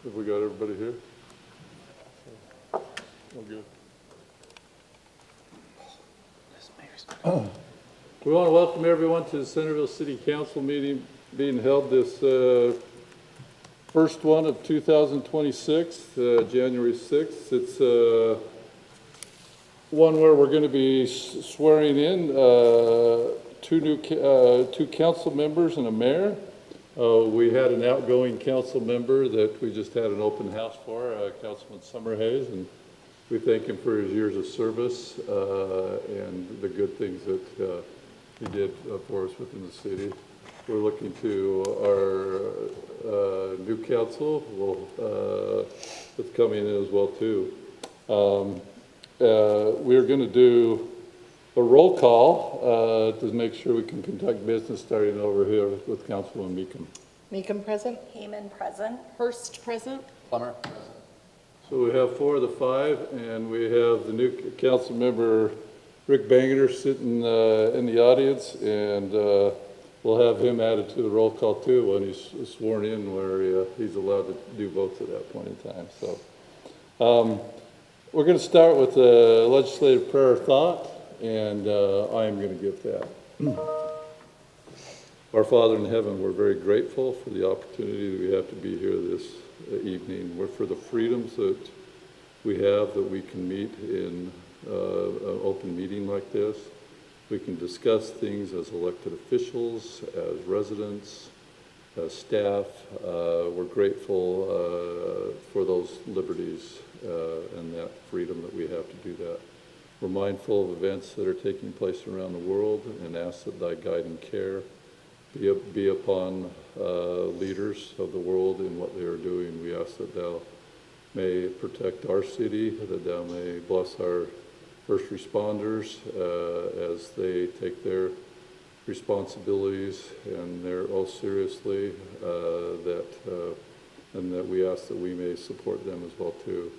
Have we got everybody here? All good. We want to welcome everyone to the Centerville City Council meeting being held this first one of 2026, January 6th. It's one where we're going to be swearing in two council members and a mayor. We had an outgoing council member that we just had an open house for, Councilman Summerhays, and we thank him for his years of service and the good things that he did for us within the city. We're looking to our new council that's coming in as well too. We're going to do a roll call to make sure we can conduct business, starting over here with Councilwoman Meekum. Meekum present. Heyman present. Hurst present. Plummer. So we have 4 of the 5, and we have the new council member, Rick Bangeter, sitting in the audience, and we'll have him added to the roll call too when he's sworn in, where he's allowed to do votes at that point in time. So we're going to start with a legislative prayer of thought, and I am going to give that. Our Father in heaven, we're very grateful for the opportunity that we have to be here this evening. We're for the freedoms that we have, that we can meet in an open meeting like this. We can discuss things as elected officials, as residents, as staff. We're grateful for those liberties and that freedom that we have to do that. We're mindful of events that are taking place around the world and ask that thy guiding care be upon leaders of the world in what they are doing. We ask that thou may protect our city, that thou may bless our first responders as they take their responsibilities and their oath seriously, and that we ask that we may support them as well too.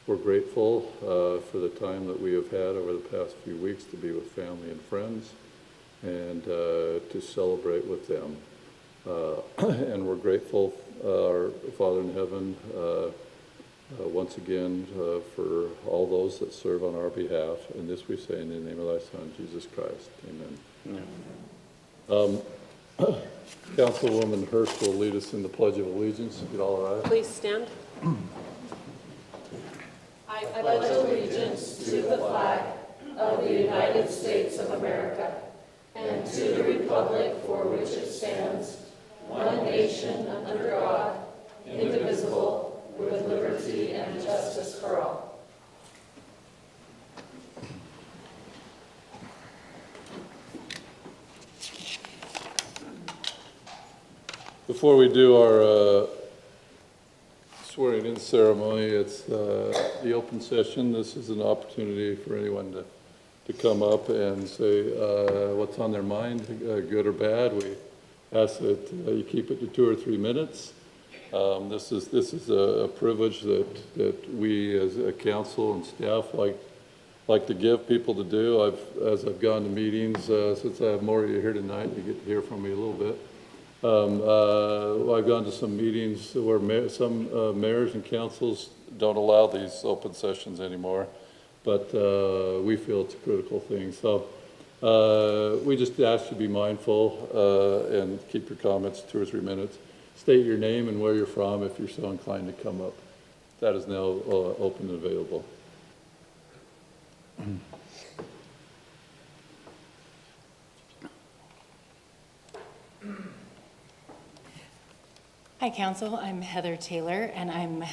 We're grateful for the time that we have had over the past few weeks to be with family and friends and to celebrate with them. And we're grateful, our Father in heaven, once again for all those that serve on our behalf. And this we say in the name of thy Son, Jesus Christ. Amen. Councilwoman Hurst will lead us in the Pledge of Allegiance. Get all right. Please stand. I pledge allegiance to the flag of the United States of America and to the republic for which it stands, one nation under God, indivisible, with liberty and justice for all. Before we do our swearing in ceremony, it's the open session. This is an opportunity for anyone to come up and say what's on their mind, good or bad. We ask that you keep it to 2 or 3 minutes. This is a privilege that we as a council and staff like to give people to do. As I've gone to meetings, since I have more of you here tonight, you get to hear from me a little bit. I've gone to some meetings where some mayors and councils don't allow these open sessions anymore, but we feel it's a critical thing. So we just ask you to be mindful and keep your comments 2 or 3 minutes. State your name and where you're from if you're so inclined to come up. That is now open and available. Hi, Council. I'm Heather Taylor, and I'm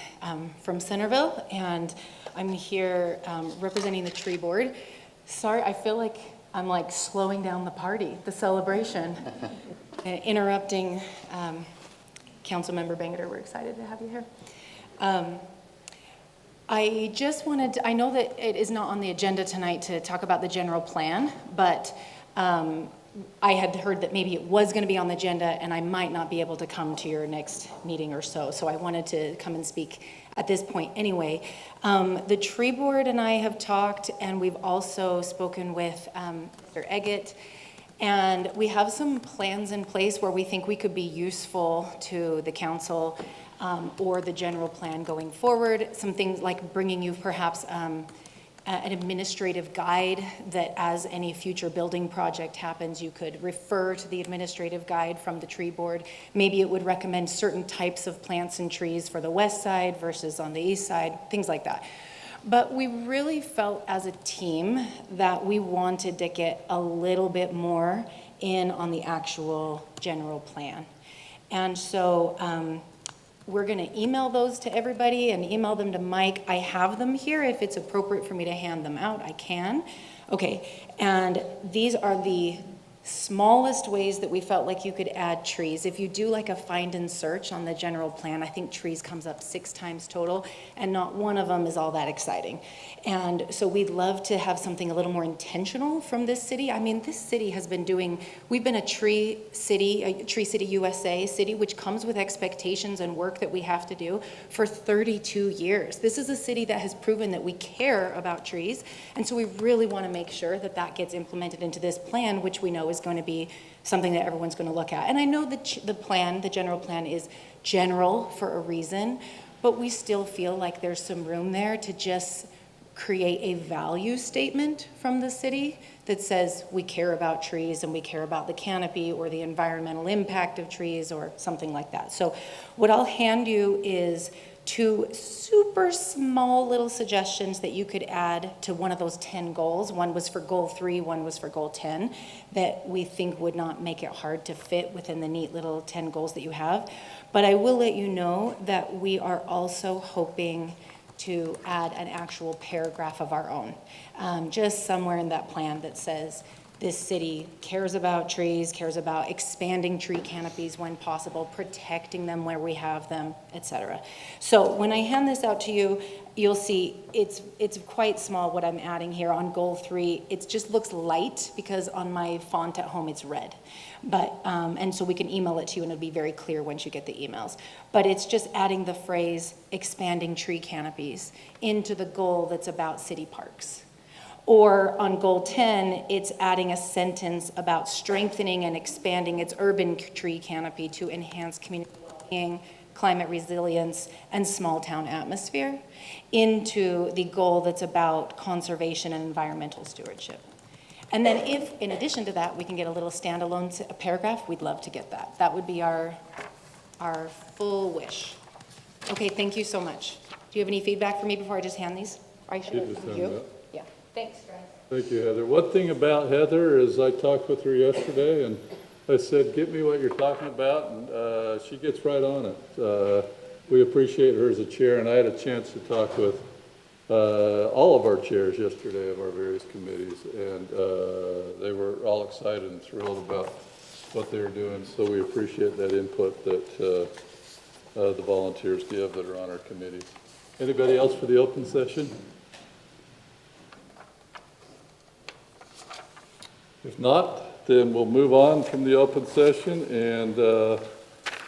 from Centerville, and I'm here representing the tree board. Sorry, I feel like I'm slowing down the party, the celebration, interrupting Councilmember Bangeter. We're excited to have you here. I just wanted to, I know that it is not on the agenda tonight to talk about the general plan, but I had heard that maybe it was going to be on the agenda and I might not be able to come to your next meeting or so. So I wanted to come and speak at this point anyway. The tree board and I have talked, and we've also spoken with Mr. Eggett, and we have some plans in place where we think we could be useful to the council. or the general plan going forward. Some things like bringing you perhaps an administrative guide that as any future building project happens, you could refer to the administrative guide from the tree board. Maybe it would recommend certain types of plants and trees for the west side versus on the east side, things like that. But we really felt as a team that we wanted to get a little bit more in on the actual general plan. And so we're going to email those to everybody and email them to Mike. I have them here. If it's appropriate for me to hand them out, I can. Okay, and these are the smallest ways that we felt like you could add trees. If you do like a find and search on the general plan, I think trees comes up 6 times total, and not one of them is all that exciting. And so we'd love to have something a little more intentional from this city. I mean, this city has been we've been a Tree City USA city, which comes with expectations and work that we have to do for 32 years. This is a city that has proven that we care about trees, and so we really want to make sure that that gets implemented into this plan, which we know is going to be something that everyone's going to look at. And I know that the general plan is general for a reason, but we still feel like there's some room there to just create a value statement from the city that says we care about trees and we care about the canopy or the environmental impact of trees or something like that. So what I'll hand you is 2 super small little suggestions that you could add to one of those 10 goals. One was for goal 3, one was for goal 10, that we think would not make it hard to fit within the neat little 10 goals that you have. But I will let you know that we are also hoping to add an actual paragraph of our own, just somewhere in that plan that says, this city cares about trees, cares about expanding tree canopies when possible, protecting them where we have them, etc. So when I hand this out to you, you'll see it's quite small what I'm adding here on goal 3. It just looks light because on my font at home it's red. But and so we can email it to you and it'll be very clear once you get the emails. But it's just adding the phrase expanding tree canopies into the goal that's about city parks. Or on goal 10, it's adding a sentence about strengthening and expanding its urban tree canopy to enhance community well-being, climate resilience, and small town atmosphere into the goal that's about conservation and environmental stewardship. And then if, in addition to that, we can get a little standalone paragraph, we'd love to get that. That would be our full wish. Okay, thank you so much. Do you have any feedback for me before I just hand these? Are you sure? Just Thank hand you. them out. Yeah. Thanks, guys. Thank you, Heather. One thing about Heather is I talked with her yesterday and I said, get me what you're talking about, and she gets right on it. We appreciate her as a chair, and I had a chance to talk with all of our chairs yesterday of our various committees, and they were all excited and thrilled about what they're doing, so we appreciate that input that the volunteers give that are on our committees. Anybody else for the open session? If not, then we'll move on from the open session and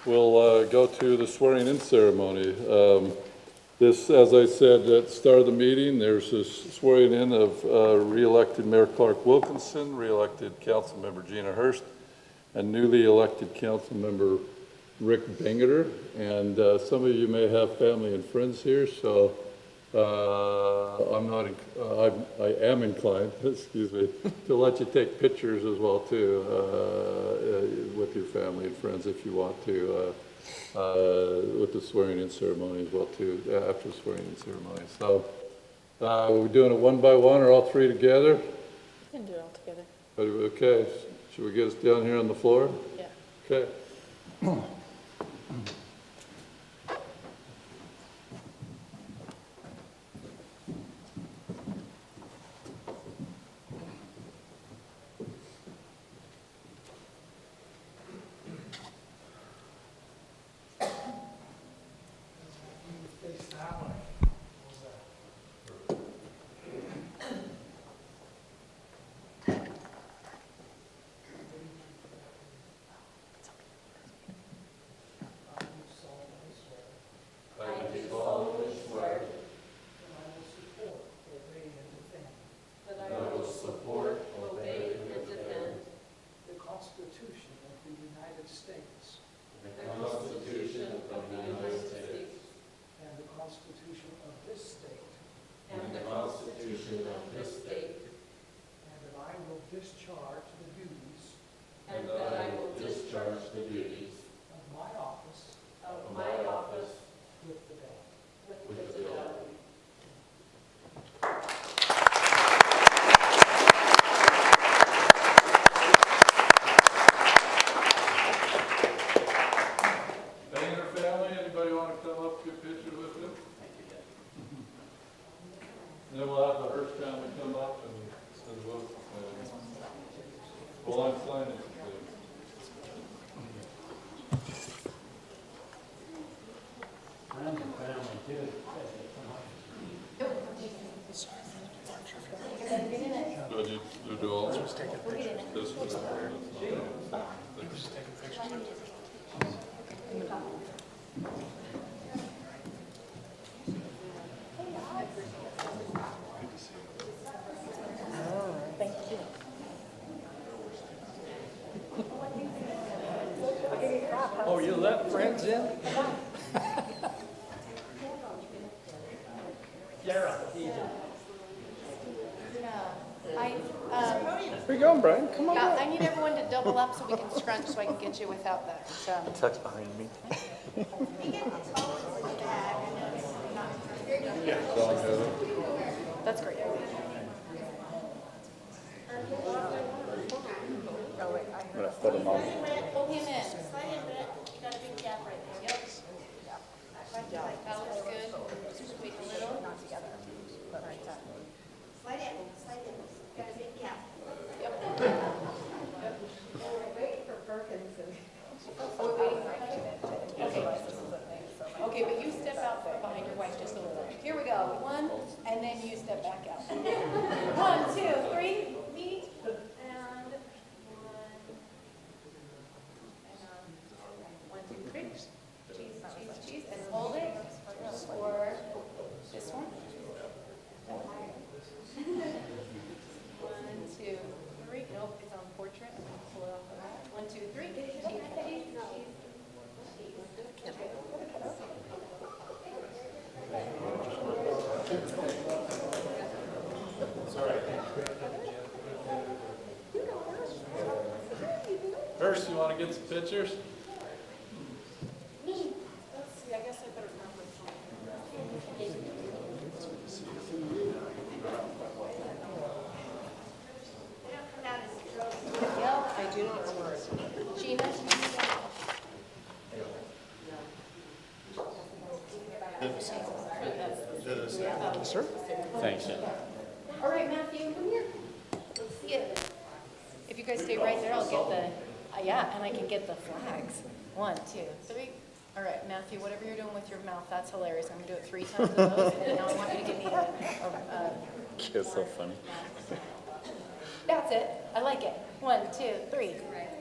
we'll go to the swearing-in ceremony. This, as I said at the start of the meeting, there's this swearing-in of re-elected Mayor Clark Wilkinson, re-elected Councilmember Gina Hurst, and newly elected Councilmember Rick Bengeter. And some of you may have family and friends here, so I am inclined, excuse me, to let you take pictures as well too, with your family and friends if you want to, with the swearing-in ceremony as well too, after the swearing-in ceremony. So, we're doing it one by one or all three together? We can do it all together. Okay, should we get us down here on the floor? Yeah. Okay. discharge the duties and that I will discharge the duties of my office with fidelity. fidelity. Banger family, anybody want to come up, get pictures with them? Then we'll have the Hurst family come up and we'll, well, I'm signing it. Friends and family too. Do you do all? Just take a picture. This one. Oh, you let friends in? Sarah, easy. Where you going, Brian? Come on. Yeah, I need everyone to double up so we can scrunch so I can get you without that. Tuck's behind me. That's great. I'm gonna put him on. Pull him in. Yep. That looks good. Just wait a little. Not together. Slide in, got a big gap. Okay, but you step out behind your wife just a little. Here we go. One, and then you step back out. 1, 2, 3, meet, and 1, 2, 3. Cheese, and hold it for this one. 1, 2, 3. Nope, it's on portrait. I'm gonna pull it off of that. 1, 2, 3. Cheese. Hurst, you want to get some pictures? Let's see, I guess I better come with I do not remember. Gina? Sir? Thanks. All right, Matthew, come here. Let's see it. If you guys stay right there, I'll get the, yeah, and I can get the flags. 1, 2, 3. All right, Matthew, whatever you're doing with your mouth, that's hilarious. I'm gonna do it 3 times with those, and now I want you to give me a It's so funny. that's it. I like it. 1, 2, 3.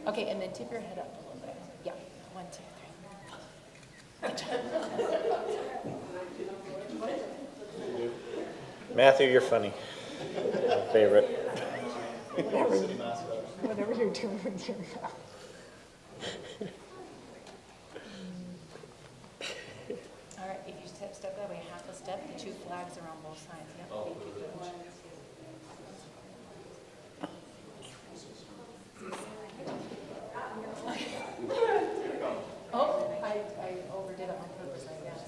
Okay, and then tip your head up a little bit. Yeah, 1, 2, 3. Good job. Matthew, you're funny. My favorite. Whatever you're doing with your mouth. All right, if you step that way, half a step, the 2 flags are on both sides. Yep. Thank you. Oh, I overdid it on purpose, I guess.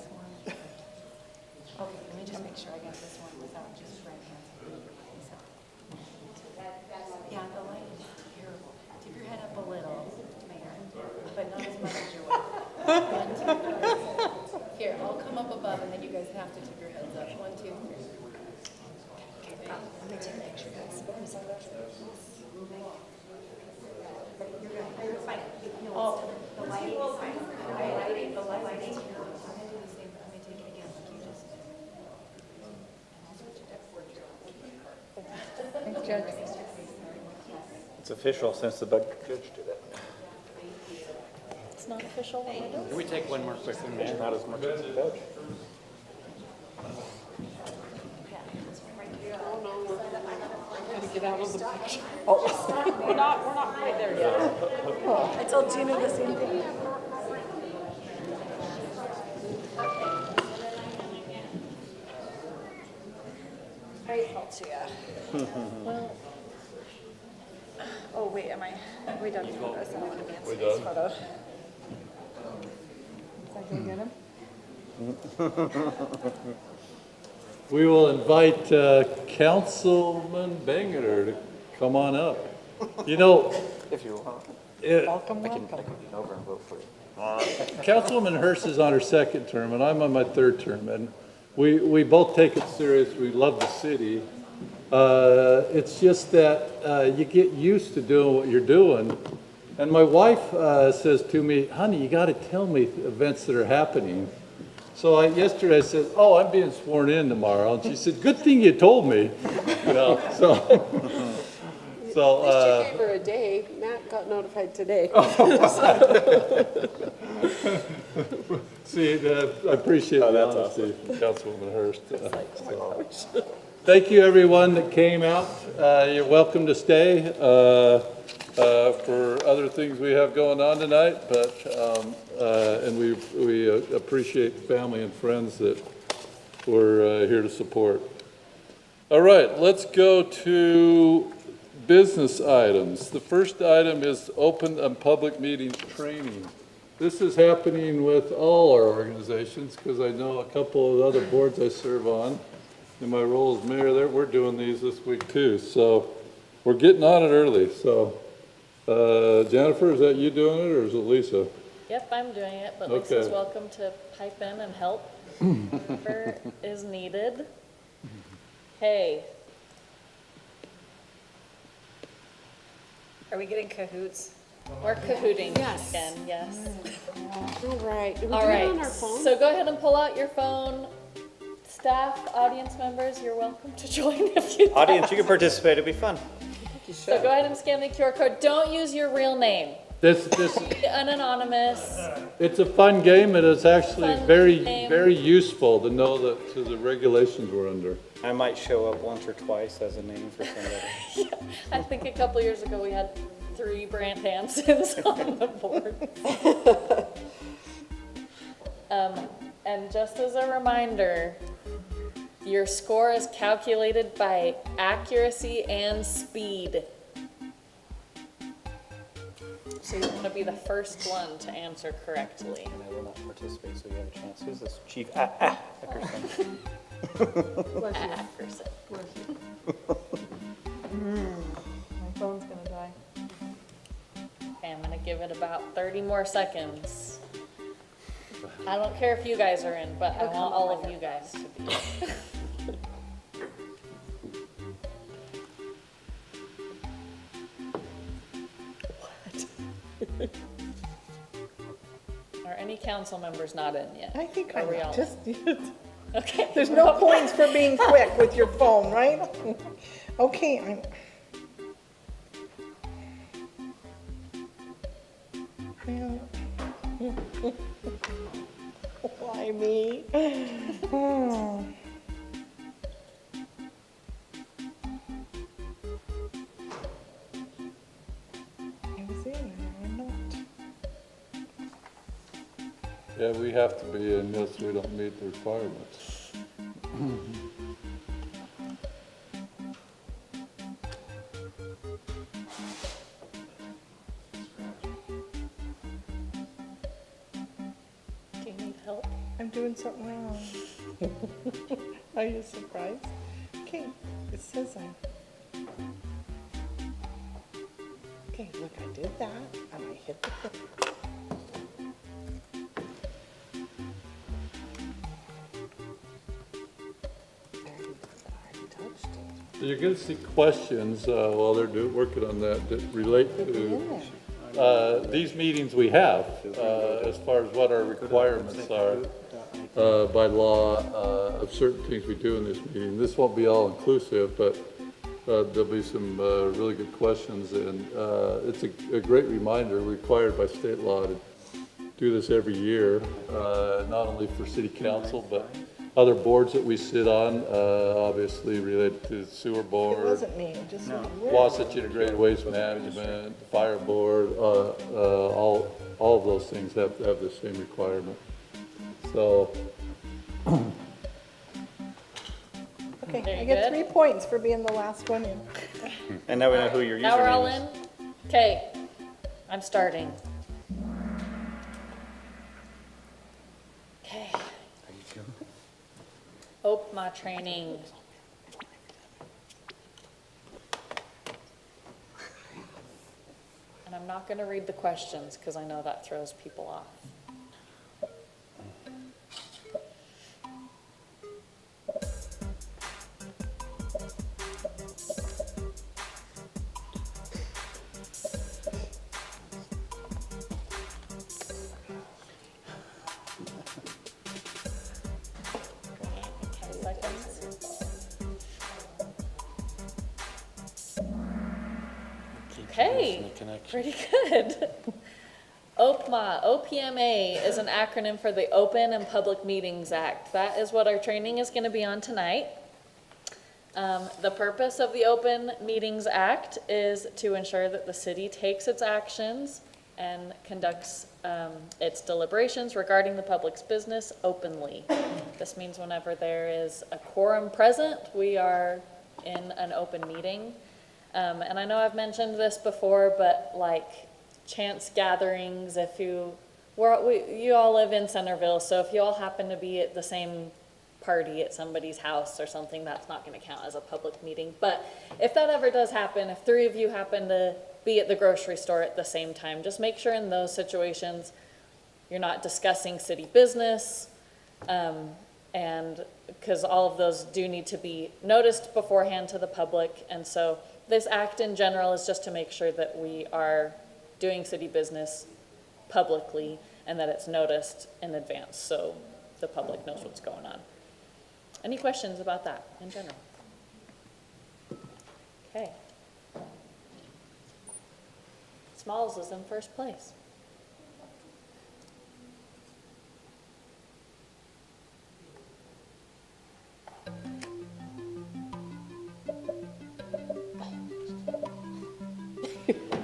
Okay, let me just make sure I got this one without just right hands. So. Yeah, the light is terrible. Tip your head up a little, Mayor, but not as much as your wife. 1, 2, 3. Here, I'll come up above and then you guys have to tip your heads up. 1, 2, 3. Okay, let me take a picture, guys. You're fine. Oh, The lighting is fine. the lighting. I'm gonna do the same, let me take it again, like you just did. And I'll switch it to portrait. Thanks, Judge. It's official since the bug judge did it. It's not official what we're doing. Can we take one more quick one, man? Not as much as the judge. Gotta get out of the picture. Oh. We're not quite there yet. I told Gina the same thing. Grateful to you. Well, wait, am I, are we done for this? We done? Photo. Is that gonna get him? We will invite Councilman Bangeter to come on up. You know, If you want, Welcome, I can welcome. lean over and vote for you. Councilwoman Hurst is on her second term, and I'm on my third term, and we both take it serious. We love the city. It's just that you get used to doing what you're doing. And my wife says to me, honey, you got to tell me events that are happening. So yesterday I said, oh, I'm being sworn in tomorrow. And she said, good thing you told me. You know, so At least you gave her a day. Matt got notified today. see, I appreciate the that's honesty, Councilwoman Hurst. So. Thank you, everyone that came out. You're welcome to stay for other things we have going on tonight, but and we appreciate the family and friends that were here to support. All right, let's go to business items. The first item is open and public meetings training. This is happening with all our organizations because I know a couple of other boards I serve on. In my role as mayor there, we're doing these this week too. So we're getting on it early. So Jennifer, is that you doing it or is it Lisa? Yep, I'm doing it, but Okay. Lisa's welcome to pipe in and help whenever is needed. Hey, Are we getting cahoots? we're cahooting Yes. again, yes. All right. Do we do All it right, on our phone? so go ahead and pull out your phone. Staff, audience members, you're welcome to join if you'd Audience, you can participate, it'd be fun. So go ahead and scan the QR code. Don't use your real name. This Be an anonymous. it's a fun game and it's actually Fun very game. very useful to know that to the regulations we're under. I might show up once or twice as a name for somebody. I think a couple years ago we had 3 Brant Hansons on the board. And just as a reminder, your score is calculated by accuracy and speed. So you want to be the first one to answer correctly. And I will not participate, so you have a chance. Who's this? Chief Eckerson. Accuracy. My phone's gonna die. Okay, I'm gonna give it about 30 more seconds. I don't care if you guys are in, but I want all of you guys to be. Are any council members not in yet? I think Are I we all in? just did. Okay. There's no points for being quick with your phone, right? Okay, I'm. Well, why me? Hmm. I was in there, I'm not. Yeah, we have to be unless we don't meet the requirements. Do you need help? I'm doing something wrong. Are you surprised? Okay, it says I'm. Okay, look, I did that, and I hit the click. I already touched it. So you're going to see questions while they're working on that relate In to there. these meetings we have as far as what our requirements are by law of certain things we do in this meeting. This won't be all inclusive, but there'll be some really good questions, and it's a great reminder, required by state law to do this every year, not only for city council, but other boards that we sit on, obviously related to sewer It board, wasn't me, it just. Wasatch Integrated Waste Management, Fire Board, all of those things have to have the same requirement. So, Okay, Very I get good. 3 points for being the last one in. And now we know who your username is. Now we're all in? Okay, I'm starting. Okay. OPMA training. And I'm not going to read the questions because I know that throws people off. Okay, pretty good. OPMA, OPMA is an acronym for the Open and Public Meetings Act. That is what our training is going to be on tonight. The purpose of the Open Meetings Act is to ensure that the city takes its actions and conducts its deliberations regarding the public's business openly. This means whenever there is a quorum present, we are in an open meeting. And I know I've mentioned this before, but like chance gatherings, if you all live in Centerville, so if you all happen to be at the same party at somebody's house or something, that's not going to count as a public meeting. But if that ever does happen, if 3 of you happen to be at the grocery store at the same time, just make sure in those situations you're not discussing city business, and because all of those do need to be noticed beforehand to the public. And so this act in general is just to make sure that we are doing city business publicly and that it's noticed in advance so the public knows what's going on. Any questions about that in general? Okay. Smalls is in first place.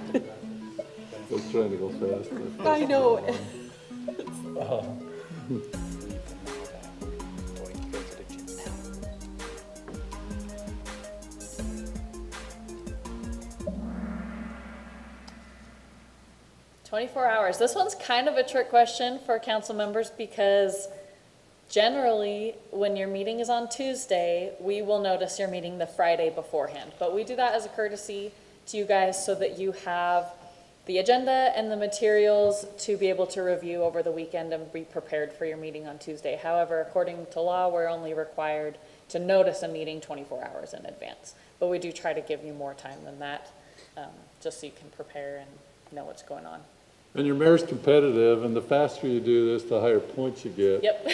I was trying to go fast. I know. Boy, you guys are the gym now. 24 hours. This one's kind of a trick question for council members because generally when your meeting is on Tuesday, we will notice your meeting the Friday beforehand. But we do that as a courtesy to you guys so that you have the agenda and the materials to be able to review over the weekend and be prepared for your meeting on Tuesday. However, according to law, we're only required to notice a meeting 24 hours in advance. But we do try to give you more time than that, just so you can prepare and know what's going on. And your mayor's competitive, and the faster you do this, the higher points you get. Yep.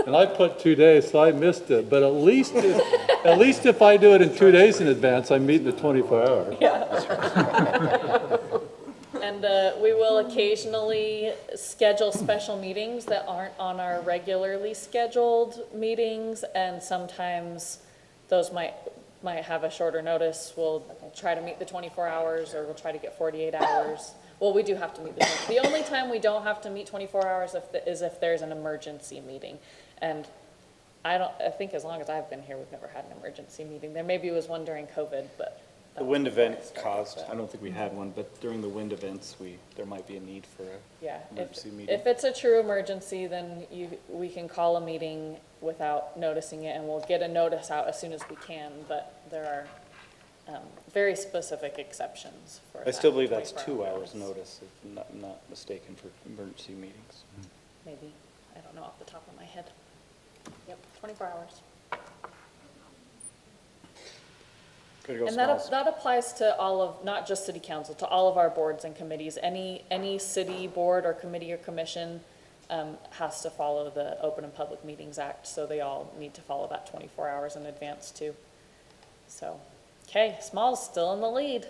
And I put 2 days, so I missed it. But at least if I do it in 2 days in advance, I meet in the 24 hours. And we will occasionally schedule special meetings that aren't on our regularly scheduled meetings, and sometimes those might have a shorter notice. We'll try to meet the 24 hours, or we'll try to get 48 hours. Well, we do have to meet the only time we don't have to meet 24 hours is if there's an emergency meeting. And I think as long as I've been here, we've never had an emergency meeting. There maybe was one during COVID, but. The wind event caused, I don't think we had one, but during the wind events, there might be a need for a emergency meeting. If it's a true emergency, then we can call a meeting without noticing it, and we'll get a notice out as soon as we can, but there are very specific exceptions for that. I still believe that's 24 2 hours notice, if not mistaken, for emergency meetings. Maybe, I don't know off the top of my head. Yep, 24 hours. Good to go, And Smalls. that applies to all of, not just city council, to all of our boards and committees. Any city board or committee or commission has to follow the Open and Public Meetings Act, so they all need to follow that 24 hours in advance too. So, okay, Smalls still in the lead.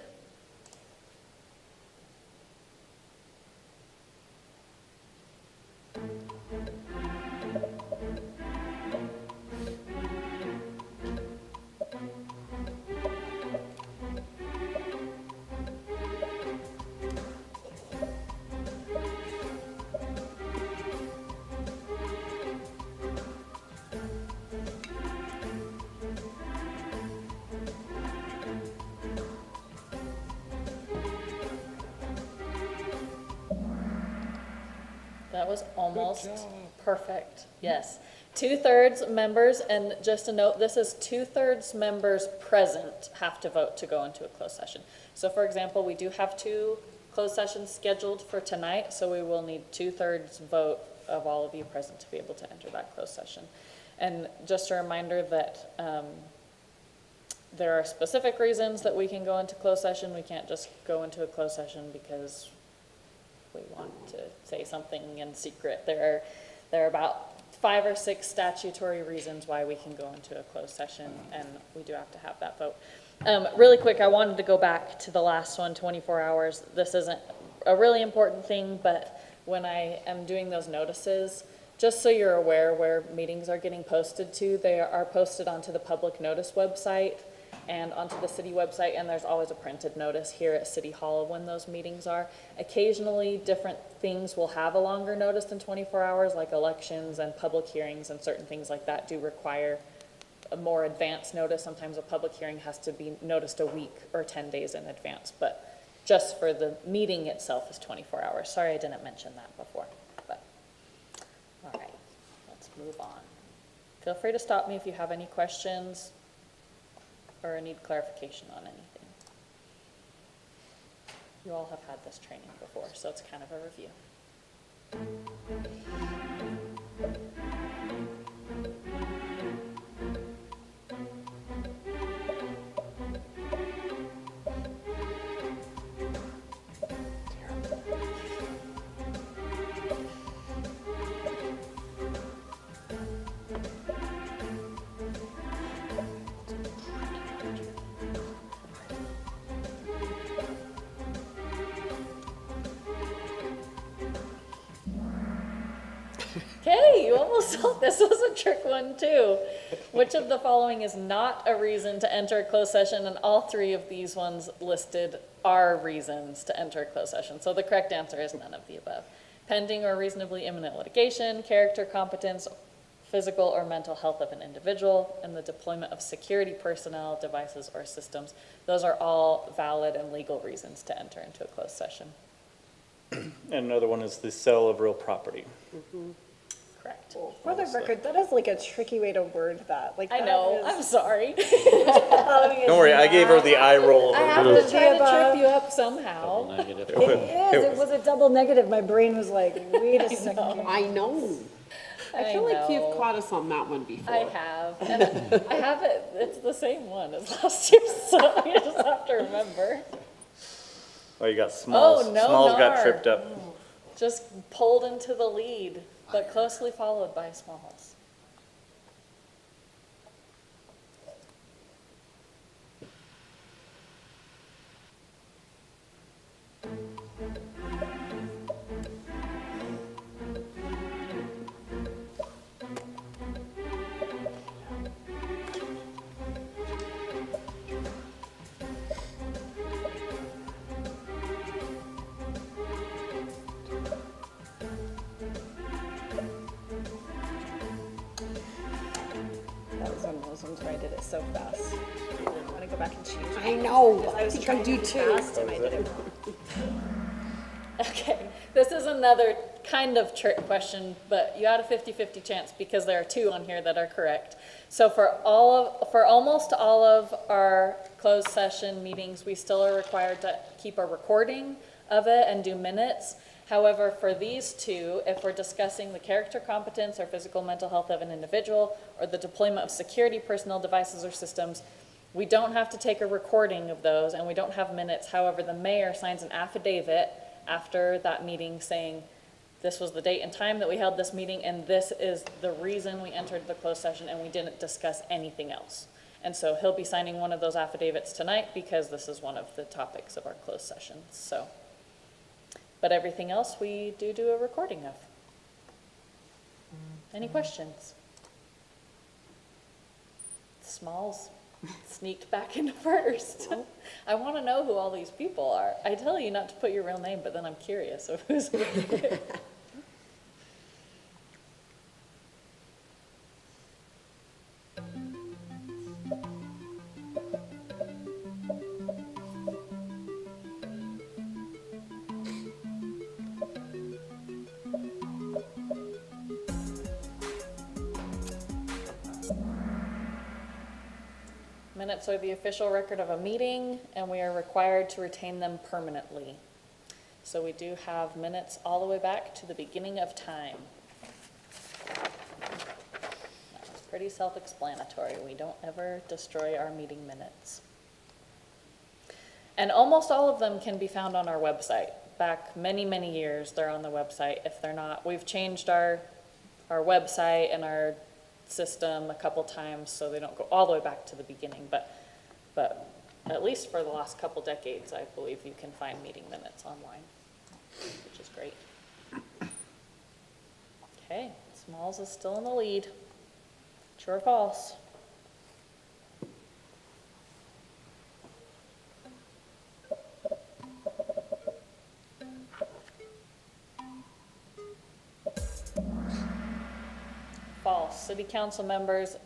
That was almost perfect, yes. 2/3 members, and just a note, this is 2/3 members present have to vote to go into a closed session. So for example, we do have 2 closed sessions scheduled for tonight, so we will need 2/3 vote of all of you present to be able to enter that closed session. And just a reminder that there are specific reasons that we can go into closed session. We can't just go into a closed session because we want to say something in secret. There are about 5 or 6 statutory reasons why we can go into a closed session, and we do have to have that vote. Really quick, I wanted to go back to the last one, 24 hours. This isn't a really important thing, but when I am doing those notices, just so you're aware where meetings are getting posted to, they are posted onto the public notice website and onto the city website, and there's always a printed notice here at City Hall of when those meetings are. Occasionally, different things will have a longer notice than 24 hours, like elections and public hearings and certain things like that do require a more advanced notice. Sometimes a public hearing has to be noticed a week or 10 days in advance, but just for the meeting itself is 24 hours. Sorry I didn't mention that before, but all right, let's move on. Feel free to stop me if you have any questions or need clarification on anything. You all have had this training before, so it's kind of a review. Okay, you almost thought this was a trick one too. Which of the following is not a reason to enter a closed session? And all 3 of these ones listed are reasons to enter a closed session. So the correct answer is none of the above. Pending or reasonably imminent litigation, character, competence, physical or mental health of an individual, and the deployment of security personnel, devices, or systems. Those are all valid and legal reasons to enter into a closed session. And another one is the sale of real property. Correct. For the record, that is like a tricky way to word that. Like I know, I'm sorry. Don't worry, I gave her the eye roll. I have to try to trip you up somehow. It is. It was a double negative. My brain was like, wait a second. I know. I feel like you've caught us on that one before. I have, and I have it, it's the same one as last year, so you just have to remember. Oh, you got Smalls. Oh, no, Smalls got Nar. tripped up. Just pulled into the lead, but closely followed by Smalls. That was one of those ones where I did it so fast. I want to go back and change it. I know. I was trying to do fast and I did it wrong. Okay, this is another kind of trick question, but you had a 50-50 chance because there are 2 on here that are correct. So for almost all of our closed session meetings, we still are required to keep a recording of it and do minutes. However, for these 2, if we're discussing the character, competence, or physical mental health of an individual, or the deployment of security personnel, devices, or systems, we don't have to take a recording of those, and we don't have minutes. However, the mayor signs an affidavit after that meeting saying, this was the date and time that we held this meeting, and this is the reason we entered the closed session, and we didn't discuss anything else. And so he'll be signing one of those affidavits tonight because this is one of the topics of our closed sessions. So, but everything else we do a recording of. Any questions? Smalls sneaked back in first. I want to know who all these people are. I tell you not to put your real name, but then I'm curious of who's with you. Minutes are the official record of a meeting, and we are required to retain them permanently. So we do have minutes all the way back to the beginning of time. That's pretty self-explanatory. We don't ever destroy our meeting minutes. And almost all of them can be found on our website. Back many, many years, they're on the website. If they're not, we've changed our website and our system a couple times so they don't go all the way back to the beginning, but at least for the last couple decades, I believe you can find meeting minutes online, which is great. Okay, Smalls is still in the lead. True or false? False. City council members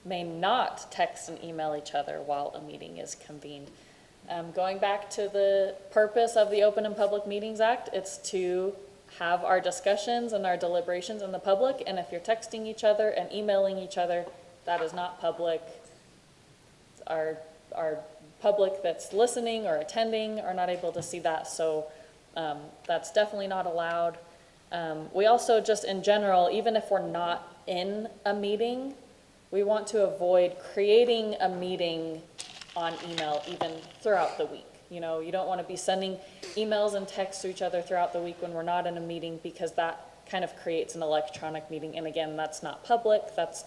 may not text and email each other while a meeting is convened. Going back to the purpose of the Open and Public Meetings Act, it's to have our discussions and our deliberations in the public, and if you're texting each other and emailing each other, that is not public. Our public that's listening or attending are not able to see that, so that's definitely not allowed. We also, just in general, even if we're not in a meeting, we want to avoid creating a meeting on email even throughout the week. You know, you don't want to be sending emails and texts to each other throughout the week when we're not in a meeting, because that kind of creates an electronic meeting. And again, that's not public. That's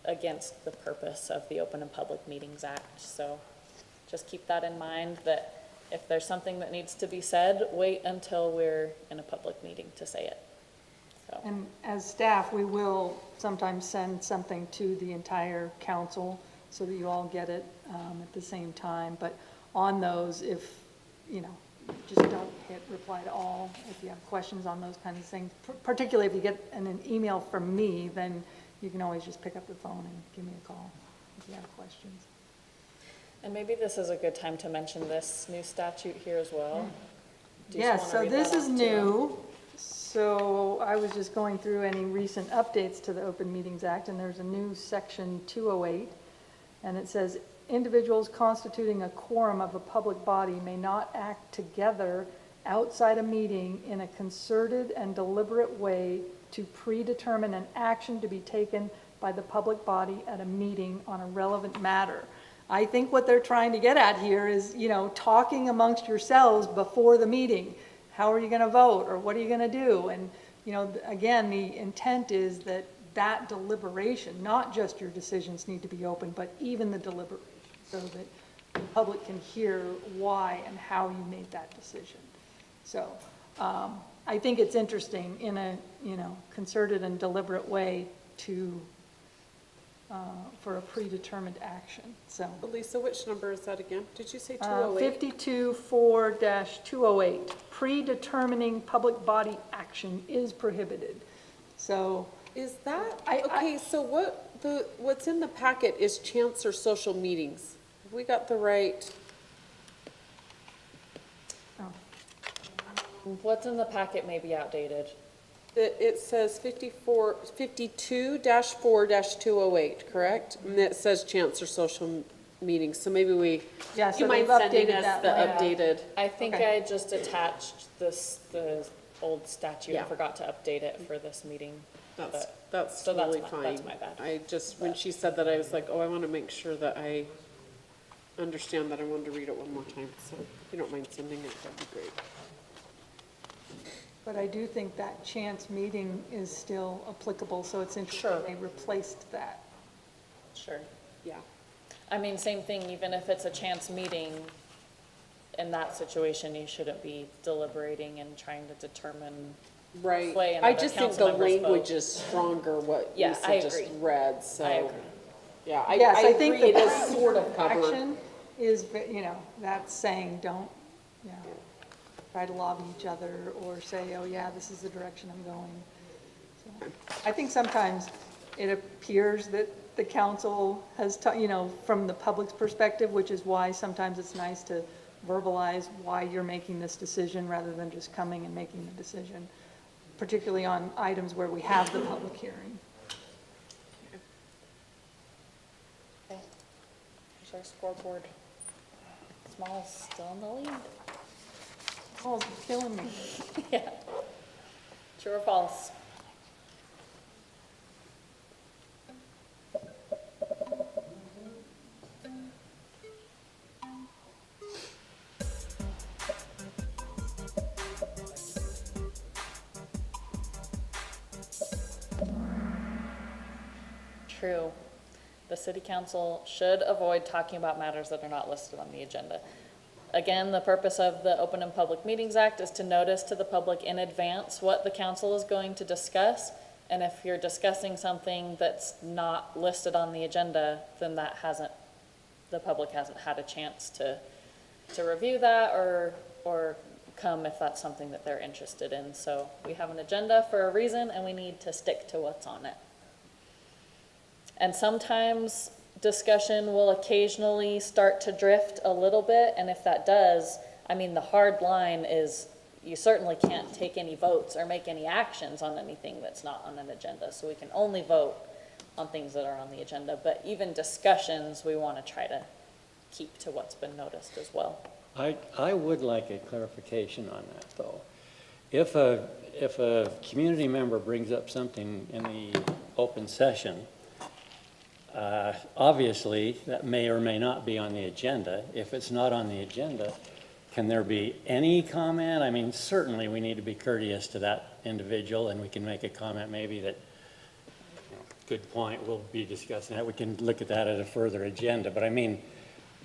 against the purpose of the Open and Public Meetings Act. So just keep that in mind, that if there's something that needs to be said, wait until we're in a public meeting to say it. So. And as staff, we will sometimes send something to the entire council so that you all get it at the same time. But on those, if, you know, just don't hit reply to all if you have questions on those kinds of things. Particularly if you get an email from me, then you can always just pick up the phone and give me a call if you have questions. And maybe this is a good time to mention this new statute here as well. Yes, so this is new. So I was just going through any recent updates to the Open Meetings Act, and there's a new section 208, and it says, individuals constituting a quorum of a public body may not act together outside a meeting in a concerted and deliberate way to predetermine an action to be taken by the public body at a meeting on a relevant matter. I think what they're trying to get at here is, you know, talking amongst yourselves before the meeting. How are you going to vote, or what are you going to do? And, you know, again, the intent is that that deliberation, not just your decisions need to be open, but even the deliberation, so that the public can hear why and how you made that decision. So I think it's interesting in a, you know, concerted and deliberate way to for a predetermined action. So Lisa, which number is that again? Did you say 208? 52-4-208, predetermining public body action is prohibited. So Is that, okay, so what's in the packet is chance or social meetings. Have we got the right? What's in the packet may be outdated. It says 52-4-208, correct? And it says chance or social meetings, so maybe yeah, so you mind they've sending updated us that the one. updated? I think Okay. I just attached the old statute. Yeah. I forgot to update it for this meeting. That's so that's really my- that's my bad. I just, when she said that, I was like, oh, I want to make sure that I understand that. I wanted to read it one more time, so if you don't mind sending it, that'd be great. But I do think that chance meeting is still applicable, so it's interesting Sure. they replaced that. Sure. Yeah. I mean, same thing, even if it's a chance meeting, in that situation, you shouldn't be deliberating and trying to determine. Right. Way I another just think council the member's language vote. is stronger, what Yeah, I Lisa just agree. read, so. I agree. Yeah, Yes, I think agree, it the is sort of covered. action is, you know, that's saying don't, you know, try to lobby each other or say, oh yeah, this is the direction I'm going. So, I think sometimes it appears that the council has, you know, from the public's perspective, which is why sometimes it's nice to verbalize why you're making this decision rather than just coming and making the decision, particularly on items where we have the public hearing. Okay. There's our scoreboard. Small's still in the lead. Oh, it's killing me. Yeah. True or false? True. The city council should avoid talking about matters that are not listed on the agenda. Again, the purpose of the Open and Public Meetings Act is to notice to the public in advance what the council is going to discuss. And if you're discussing something that's not listed on the agenda, then the public hasn't had a chance to review that or come if that's something that they're interested in. So we have an agenda for a reason and we need to stick to what's on it. And sometimes discussion will occasionally start to drift a little bit, and if that does, I mean, the hard line is you certainly can't take any votes or make any actions on anything that's not on an agenda. So we can only vote on things that are on the agenda, but even discussions, we want to try to keep to what's been noticed as well. I would like a clarification on that, though. If a community member brings up something in the open session, obviously, that may or may not be on the agenda. If it's not on the agenda, can there be any comment? I mean, certainly we need to be courteous to that individual, and we can make a comment maybe that, good point, we'll be discussing that. We can look at that at a further agenda. But I mean,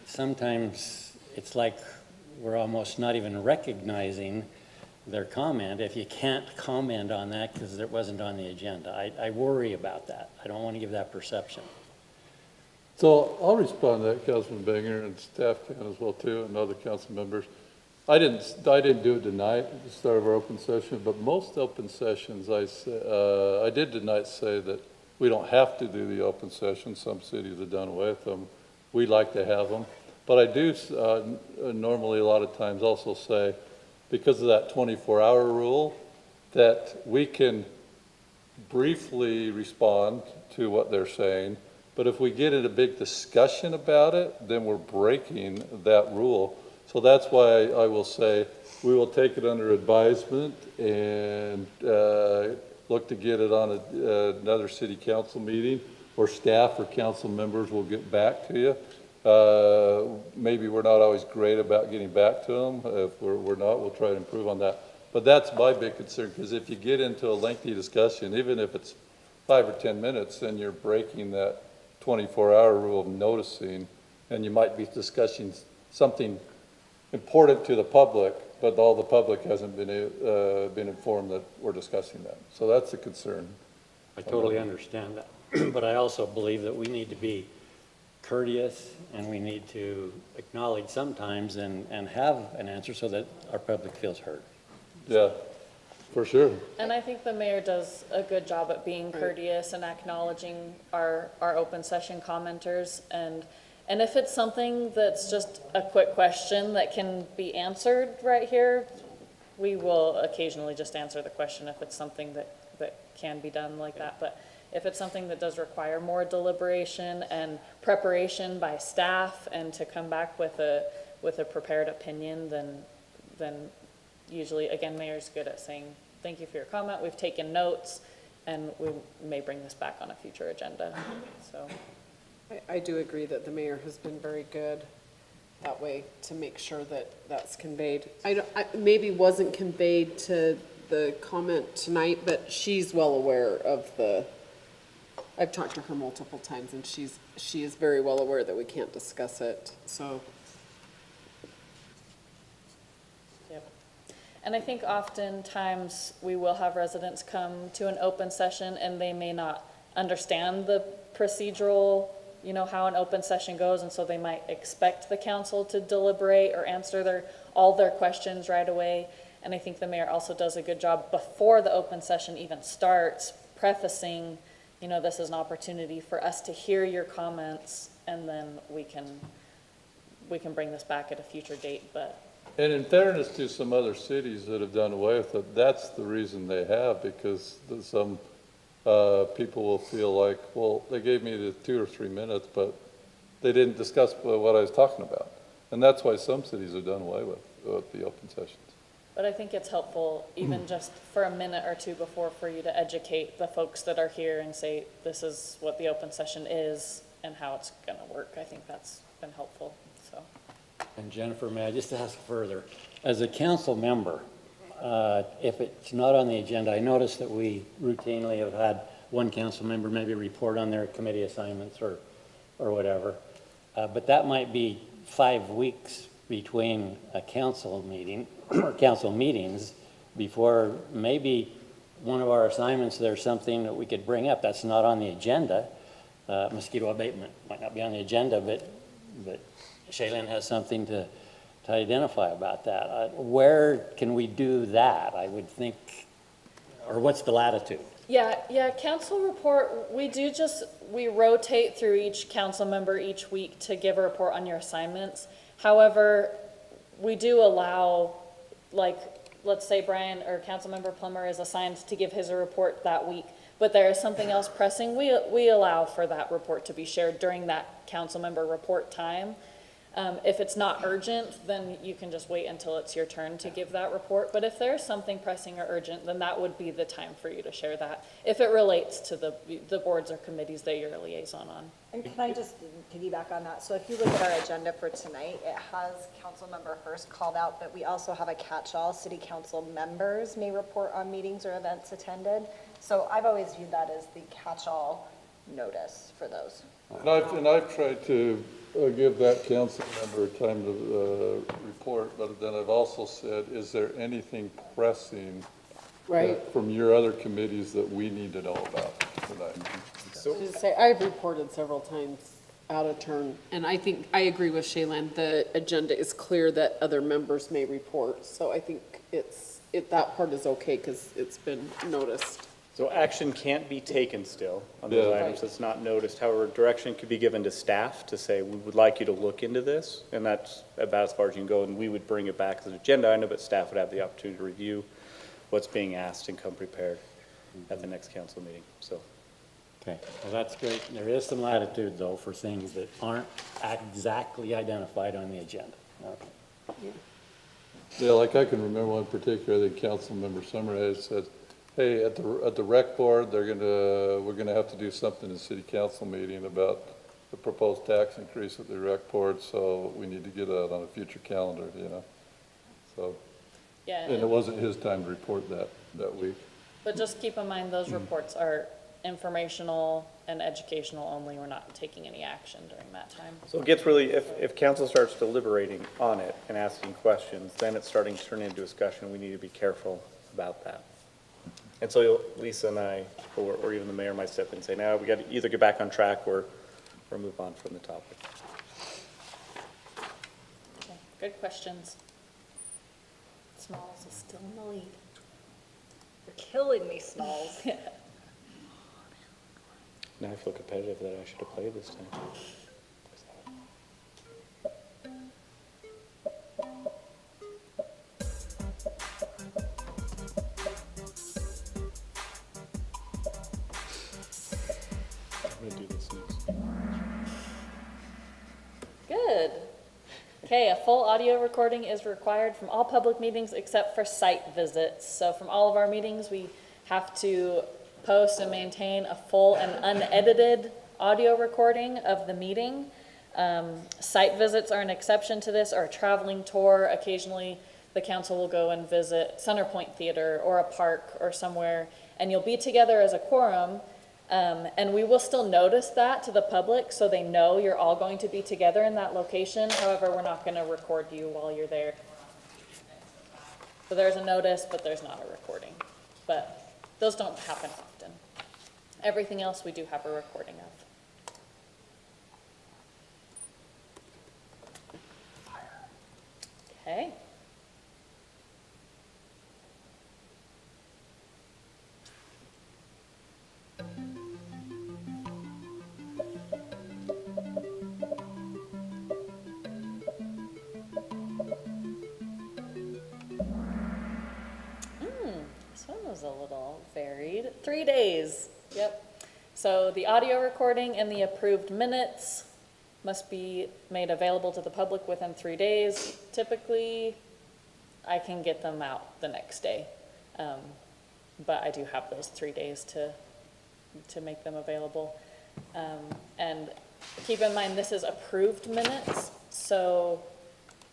sometimes it's like we're almost not even recognizing their comment if you can't comment on that because it wasn't on the agenda. I worry about that. I don't want to give that perception. So I'll respond to that, Councilman Banger, and staff can as well too, and other council members. I didn't do it tonight at the start of our open session, but most open sessions, I did tonight say that we don't have to do the open session. Some cities have done away with them. We like to have them. But I do normally a lot of times also say, because of that 24-hour rule, that we can briefly respond to what they're saying. But if we get in a big discussion about it, then we're breaking that rule. So that's why I will say we will take it under advisement and look to get it on another city council meeting, or staff or council members will get back to you. Maybe we're not always great about getting back to them. If we're not, we'll try to improve on that. But that's my big concern, because if you get into a lengthy discussion, even if it's 5 or 10 minutes, then you're breaking that 24-hour rule of noticing, and you might be discussing something important to the public, but all the public hasn't been informed that we're discussing that. So that's a concern. I totally understand that. But I also believe that we need to be courteous, and we need to acknowledge sometimes and have an answer so that our public feels heard. Yeah, for sure. And I think the mayor does a good job at being courteous and acknowledging our open session commenters. And if it's something that's just a quick question that can be answered right here, we will occasionally just answer the question if it's something that can be done like that. But if it's something that does require more deliberation and preparation by staff and to come back with a prepared opinion, then usually, again, mayor's good at saying, thank you for your comment, we've taken notes, and we may bring this back on a future agenda, so. I do agree that the mayor has been very good that way to make sure that that's conveyed. I maybe wasn't conveyed to the comment tonight, but she's well aware of I've talked to her multiple times, and she is very well aware that we can't discuss it, so. And I think oftentimes we will have residents come to an open session and they may not understand the procedural, how an open session goes, and so they might expect the council to deliberate or answer all their questions right away. And I think the mayor also does a good job before the open session even starts, prefacing, this is an opportunity for us to hear your comments, and then we can bring this back at a future date, but. And in fairness to some other cities that have done away with it, that's the reason they have, because some people will feel like, well, they gave me the 2 or 3 minutes, but they didn't discuss what I was talking about. And that's why some cities have done away with the open sessions. But I think it's helpful, even just for a minute or two before, for you to educate the folks that are here and say, this is what the open session is and how it's gonna work. I think that's been helpful, so. And Jennifer, may I just ask further? As a council member, if it's not on the agenda, I noticed that we routinely have had one council member maybe report on their committee assignments or whatever. But that might be 5 weeks between a council meeting or council meetings before maybe one of our assignments, there's something that we could bring up that's not on the agenda. Mosquito abatement might not be on the agenda, but Shaylin has something to identify about that. Where can we do that? I would think, or what's the latitude? Yeah, council report, we rotate through each council member each week to give a report on your assignments. However, we do allow, like, let's say Brian or Councilmember Plummer is assigned to give his report that week, but there is something else pressing, we allow for that report to be shared during that council member report time. If it's not urgent, then you can just wait until it's your turn to give that report. But if there's something pressing or urgent, then that would be the time for you to share that, if it relates to the boards or committees that you're a liaison on. And can I just piggyback on that? So if you look at our agenda for tonight, it has Councilmember Hurst called out, but we also have a catch-all. City council members may report on meetings or events attended. So I've always viewed that as the catch-all notice for those. And I've tried to give that council member time to report, but then I've also said, is there anything pressing from your other committees that we need to know about tonight? Just say, I've reported several times out of turn, and I think, I agree with Shaylin, the agenda is clear that other members may report, so I think that part is okay, because it's been noticed. So action can't be taken still on those items that's not noticed. However, direction could be given to staff to say, we would like you to look into this, and that's about as far as you can go, and we would bring it back as an agenda item, but staff would have the opportunity to review what's being asked and come prepared at the next council meeting, so. Okay, well, that's great. There is some latitude, though, for things that aren't exactly identified on the agenda. Okay. Yeah, like I can remember one particular, I think Councilmember Summerhead said, hey, at the rec board, we're gonna have to do something in the city council meeting about the proposed tax increase at the rec board, so we need to get that on a future calendar, you know? So, Yeah. and it wasn't his time to report that week. But just keep in mind, those reports are informational and educational only. We're not taking any action during that time. So it gets really, if council starts deliberating on it and asking questions, then it's starting to turn into discussion. We need to be careful about that. And so Lisa and I, or even the mayor might step in and say, no, we got to either get back on track or move on from the topic. Okay, good questions. Smalls is still in the lead. You're killing me, Smalls. Now I feel competitive that I should have played this time. I'm gonna do this next. Good. Okay, a full audio recording is required from all public meetings except for site visits. So from all of our meetings, we have to post and maintain a full and unedited audio recording of the meeting. Site visits are an exception to this, or a traveling tour. Occasionally, the council will go and visit Centerpoint Theater or a park or somewhere, and you'll be together as a quorum. And we will still notice that to the public so they know you're all going to be together in that location. However, we're not going to record you while you're there. So there's a notice, but there's not a recording. But those don't happen often. Everything else we do have a recording of. Okay. This one was a little varied. 3 days. Yep. So the audio recording and the approved minutes must be made available to the public within 3 days. Typically, I can get them out the next day. But I do have those 3 days to make them available. And keep in mind, this is approved minutes, so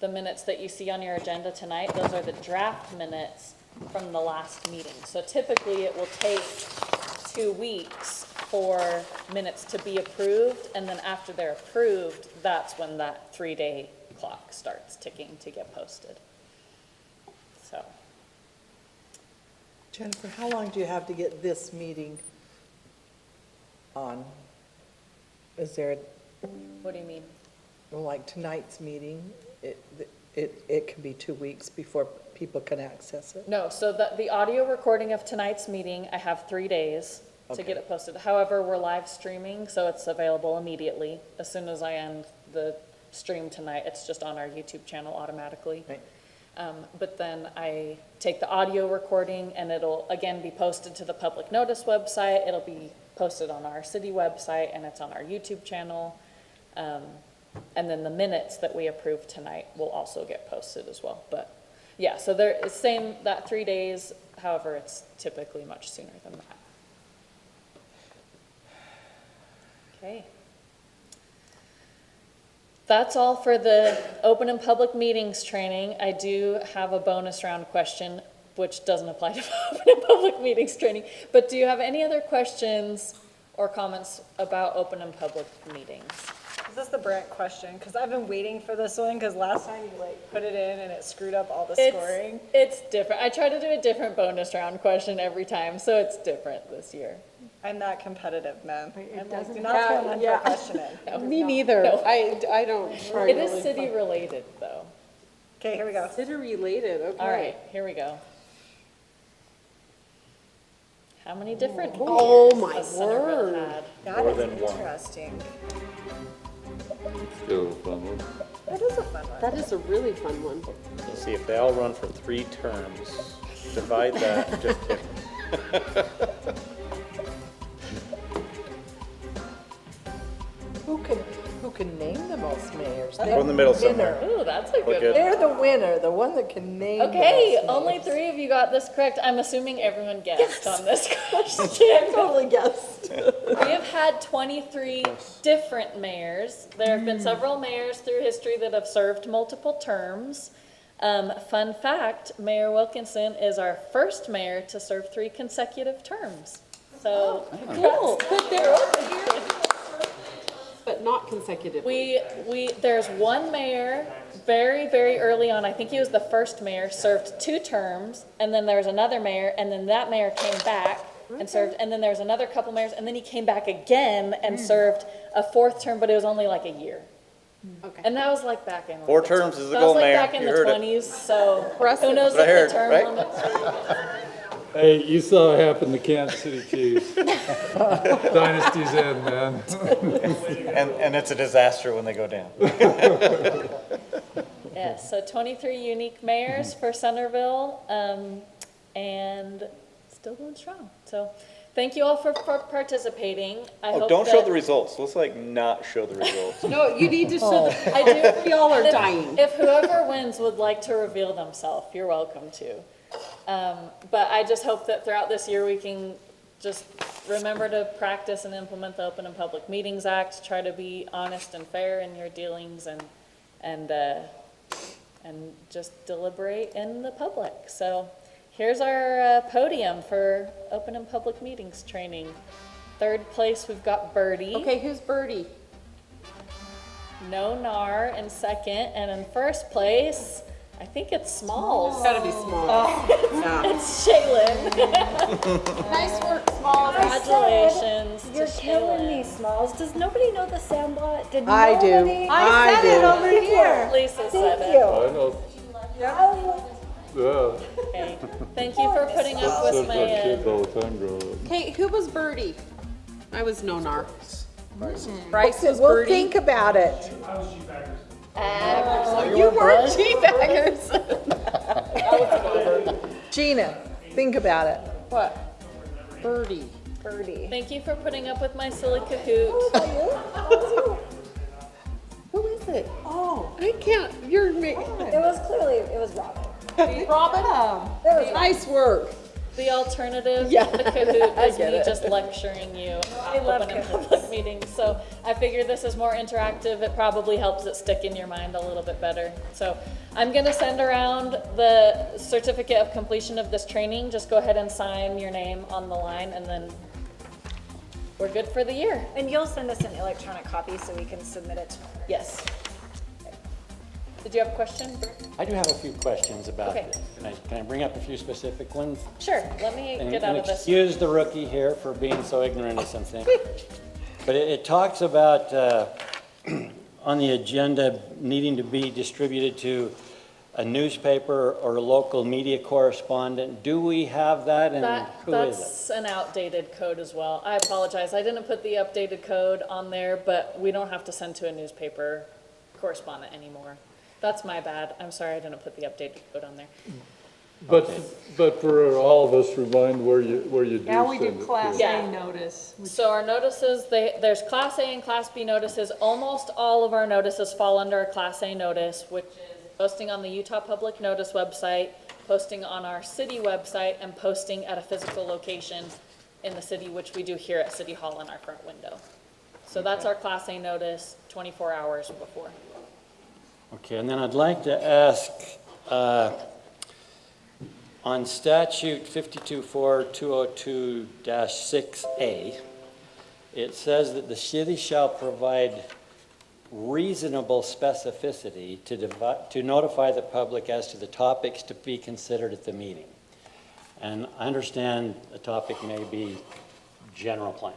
the minutes that you see on your agenda tonight, those are the draft minutes from the last meeting. So typically, it will take 2 weeks for minutes to be approved, and then after they're approved, that's when that 3-day clock starts ticking to get posted. So, Jennifer, how long do you have to get this meeting on? Is there, what do you mean? well, like tonight's meeting, it can be 2 weeks before people can access it? No, so the audio recording of tonight's meeting, I have 3 days to get it posted. However, we're live streaming, so it's available immediately. As soon as I end the stream tonight, it's just on our YouTube channel automatically. Right. But then I take the audio recording and it'll again be posted to the public notice website. It'll be posted on our city website and it's on our YouTube channel. And then the minutes that we approved tonight will also get posted as well. But yeah, so there is same, that 3 days, however, it's typically much sooner than that. Okay. That's all for the open and public meetings training. I do have a bonus round question, which doesn't apply to open and public meetings training. But do you have any other questions or comments about open and public meetings? Is this the Brent question? Because I've been waiting for this one, because last time you like put it in and it screwed up all the scoring. It's different. I try to do a different bonus round question every time, so it's different this year. I'm not competitive, man. It I'm like, doesn't- do not throw an unfair question in. Me neither. No. I don't try It is really city fun. related, though. Okay, here we go. City related, okay. All right, here we go. How many different Oh, mayors my has Centerville word. had? That More is than one. interesting. Let's go, fun one. That is a fun one. That is a really fun one. Let's see, if they all run for 3 terms, divide that, just kidding. Who can name the most mayors? Go in the middle somewhere. Ooh, that's a Look good at- one. They're the winner, the one that can name the Okay, most only mayors. 3 of you got this correct. I'm assuming everyone guessed on this question. Totally guessed. We have had 23 different mayors. There have been several mayors through history that have served multiple terms. Fun fact, Mayor Wilkinson is our first mayor to serve 3 consecutive terms. So, Cool. But not consecutively. there's one mayor, very, very early on, I think he was the first mayor, served 2 terms, and then there was another mayor, and then that mayor came back and served, and then there was another couple mayors, and then he came back again and served a 4th term, but it was only like a year. Okay. And that was like back in. like, 4 the terms is the that goal, was like Mayor. back in You the heard it. 20s, so Impressive. who knows That's what I if the heard, term right? limit. Hey, you saw what happened to Kansas City Chiefs. Dynasty's in, man. And it's a disaster when they go down. Yes, so 23 unique mayors for Centerville, and still going strong. So thank you all for participating. I Oh, hope don't show that- the results. Let's like not show the results. No, you need to show, I do. we all are And if- dying. If whoever wins would like to reveal themselves, you're welcome to. But I just hope that throughout this year, we can just remember to practice and implement the Open and Public Meetings Act, try to be honest and fair in your dealings and just deliberate in the public. So here's our podium for Open and Public Meetings training. 3rd place, we've got Birdie. Okay, who's Birdie? No Nar in 2nd, and in 1st place, I think it's Smalls. Gotta be small. It's Shaylin. Nice work, Smalls. Congratulations. You're to killing Shaylin. me, Smalls. Does nobody know the Sandlot? Did I do. nobody? I said it do. over here. Lisa said Thank it. you. I know, Oh, yeah. Okay. Thank you for putting up Said with my my, kids all the time growing up. Okay, who was Birdie? I was Nonar. Bryce Okay, was we'll Birdie. think about it. You weren't G-Baggers. Gina, think about it. What? Birdie. Birdie. thank you for putting up with my silly Kahoot. it. Oh, I can't, you're me. It was clearly, it was Robin. Robin, nice work. The alternative Yeah, to Kahoot is get me it. just lecturing you I about love open and Kahoots. public meetings. So I figure this is more interactive. It probably helps it stick in your mind a little bit better. So I'm gonna send around the certificate of completion of this training. Just go ahead and sign your name on the line and then we're good for the year. And you'll send us an electronic copy so we can submit it. Yes. Did you have a question? I do have a few questions about Okay. this. Can I bring up a few specific ones? Sure, let me And get out of this. excuse the rookie here for being so ignorant of something. But it talks about, on the agenda, needing to be distributed to a newspaper or a local media correspondent. Do we have that, and who is it? That's an outdated code as well. I apologize, I didn't put the updated code on there, but we don't have to send to a newspaper correspondent anymore. That's my bad, I'm sorry I didn't put the updated code on there. But for all of us, remind where you do Now we send do it to. Class Yeah. A notice. So our notices, there's Class A and Class B notices. Almost all of our notices fall under a Class A notice, which is posting on the Utah Public Notice website, posting on our city website, and posting at a physical location in the city, which we do here at City Hall in our front window. So that's our Class A notice, 24 hours before. Okay, and then I'd like to ask, on statute 524202-6A, it says that the city shall provide reasonable specificity to notify the public as to the topics to be considered at the meeting. And I understand the topic may be general plan.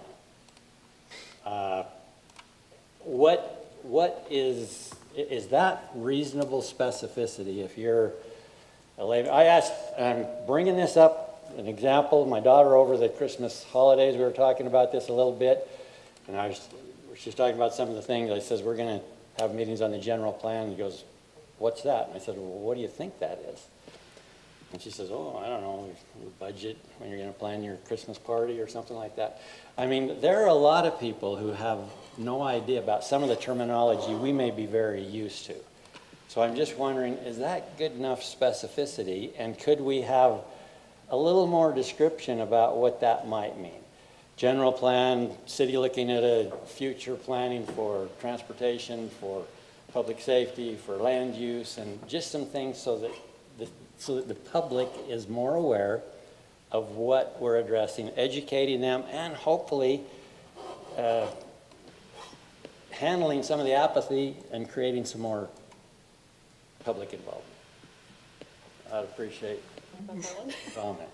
What is that reasonable specificity if you're a lady? I'm bringing this up, an example, my daughter over the Christmas holidays, we were talking about this a little bit, and she was talking about some of the things. I says, we're gonna have meetings on the general plan, and he goes, what's that? And I said, well, what do you think that is? And she says, oh, I don't know, your budget, when you're gonna plan your Christmas party or something like that. I mean, there are a lot of people who have no idea about some of the terminology we may be very used to. So I'm just wondering, is that good enough specificity, and could we have a little more description about what that might mean? General plan, city looking at a future planning for transportation, for public safety, for land use, and just some things so that the public is more aware of what we're addressing, educating them, and hopefully handling some of the apathy and creating some more public involvement. I'd appreciate a comment.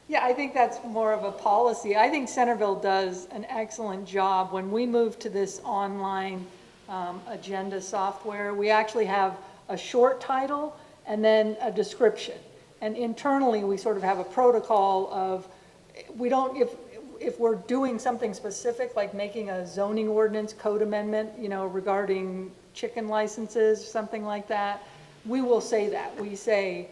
Yeah, I think that's more of a policy. I think Centerville does an excellent job. When we moved to this online agenda software, we actually have a short title and then a description. And internally, we sort of have a protocol of, we don't, if we're doing something specific, like making a zoning ordinance code amendment, regarding chicken licenses, something like that, we will say that. We say,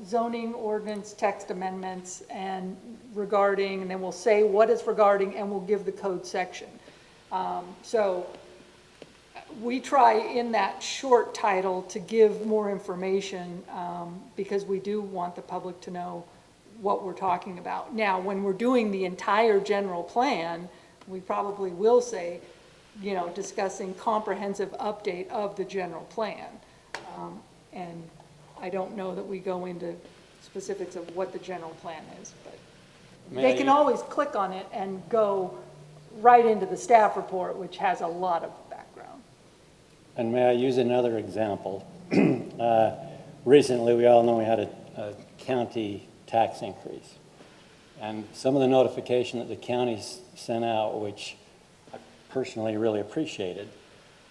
zoning ordinance text amendments and regarding, and then we'll say what it's regarding, and we'll give the code section. So we try in that short title to give more information because we do want the public to know what we're talking about. Now, when we're doing the entire general plan, we probably will say, discussing comprehensive update of the general plan. And I don't know that we go into specifics of what the general plan is, but they can always click on it and go right into the staff report, which has a lot of background. And may I use another example? Recently, we all know we had a county tax increase. And some of the notification that the county sent out, which I personally really appreciated,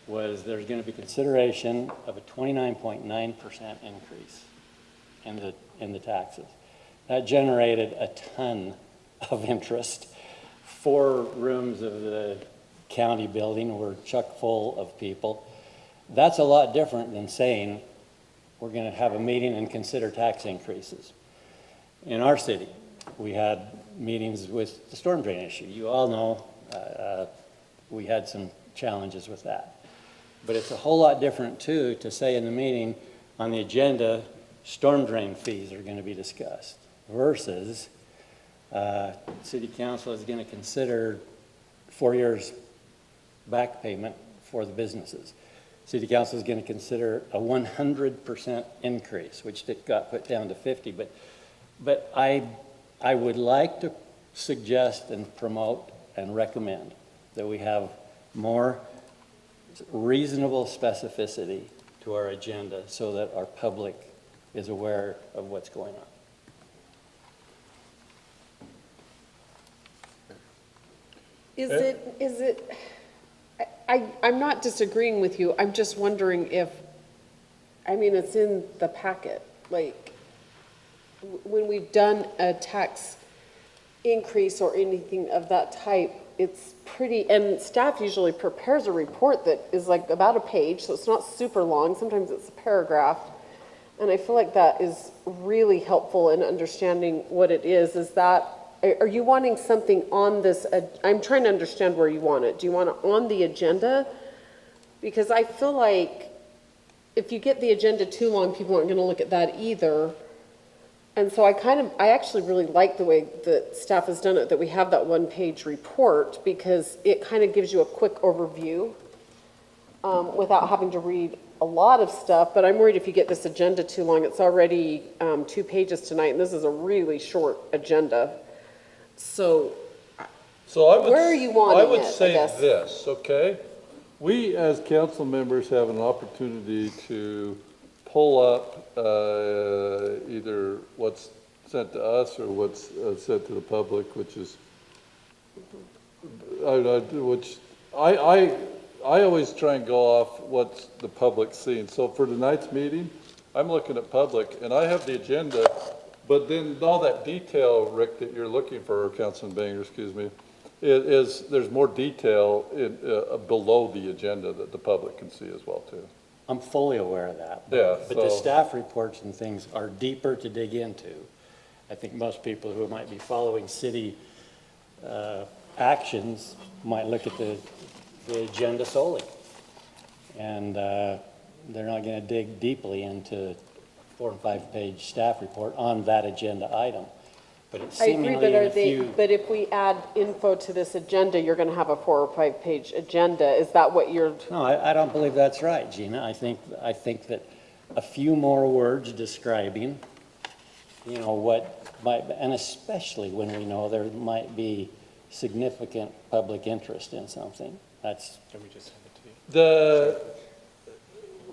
was there's going to be consideration of a 29.9% increase in the taxes. That generated a ton of interest. 4 rooms of the county building were chock full of people. That's a lot different than saying we're going to have a meeting and consider tax increases. In our city, we had meetings with the storm drain issue. You all know we had some challenges with that. But it's a whole lot different too, to say in the meeting, on the agenda, storm drain fees are gonna be discussed, versus, city council is gonna consider 4 years back payment for the businesses. City council is gonna consider a 100% increase, which it got put down to 50, but I would like to suggest and promote and recommend that we have more reasonable specificity to our agenda so that our public is aware of what's going on. Is it, I'm not disagreeing with you, I'm just wondering if, I mean, it's in the packet, like, when we've done a tax increase or anything of that type, it's pretty, and staff usually prepares a report that is like about a page, so it's not super long, sometimes it's a paragraph. And I feel like that is really helpful in understanding what it is that, are you wanting something on this, I'm trying to understand where you want it. Do you want it on the agenda? Because I feel like if you get the agenda too long, people aren't gonna look at that either. And so I actually really like the way that staff has done it, that we have that one-page report, because it kind of gives you a quick overview without having to read a lot of stuff. But I'm worried if you get this agenda too long, it's already 2 pages tonight, and this is a really short agenda. So where are you wanting it, I would I say guess? this, okay? We, as council members, have an opportunity to pull up either what's sent to us or what's sent to the public, which is, I always try and go off what the public's seeing. So for tonight's meeting, I'm looking at public, and I have the agenda, but then all that detail, Rick, that you're looking for, Councilman Banger, excuse me, there's more detail below the agenda that the public can see as well, too. I'm fully aware of that. Yeah, But the so- staff reports and things are deeper to dig into. I think most people who might be following city actions might look at the agenda solely. And they're not going to dig deeply into 4 and 5 page staff report on that agenda item. But it's I agree, seemingly in a few. but if we add info to this agenda, you're gonna have a 4 or 5 page agenda. Is that what you're? No, I don't believe that's right, Gina. I think that a few more words describing, what might, and especially when we know there might be significant public interest in something, that's. Can we just send it to you?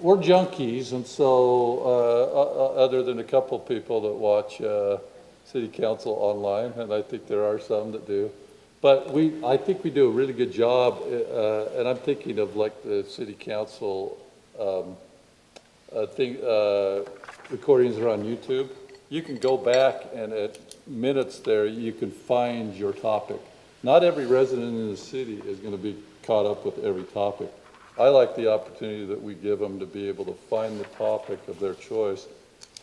We're junkies, and so, other than a couple people that watch city council online, and I think there are some that do, but I think we do a really good job, and I'm thinking of like the city council recordings are on YouTube. You can go back, and at minutes there, you can find your topic. Not every resident in the city is going to be caught up with every topic. I like the opportunity that we give them to be able to find the topic of their choice,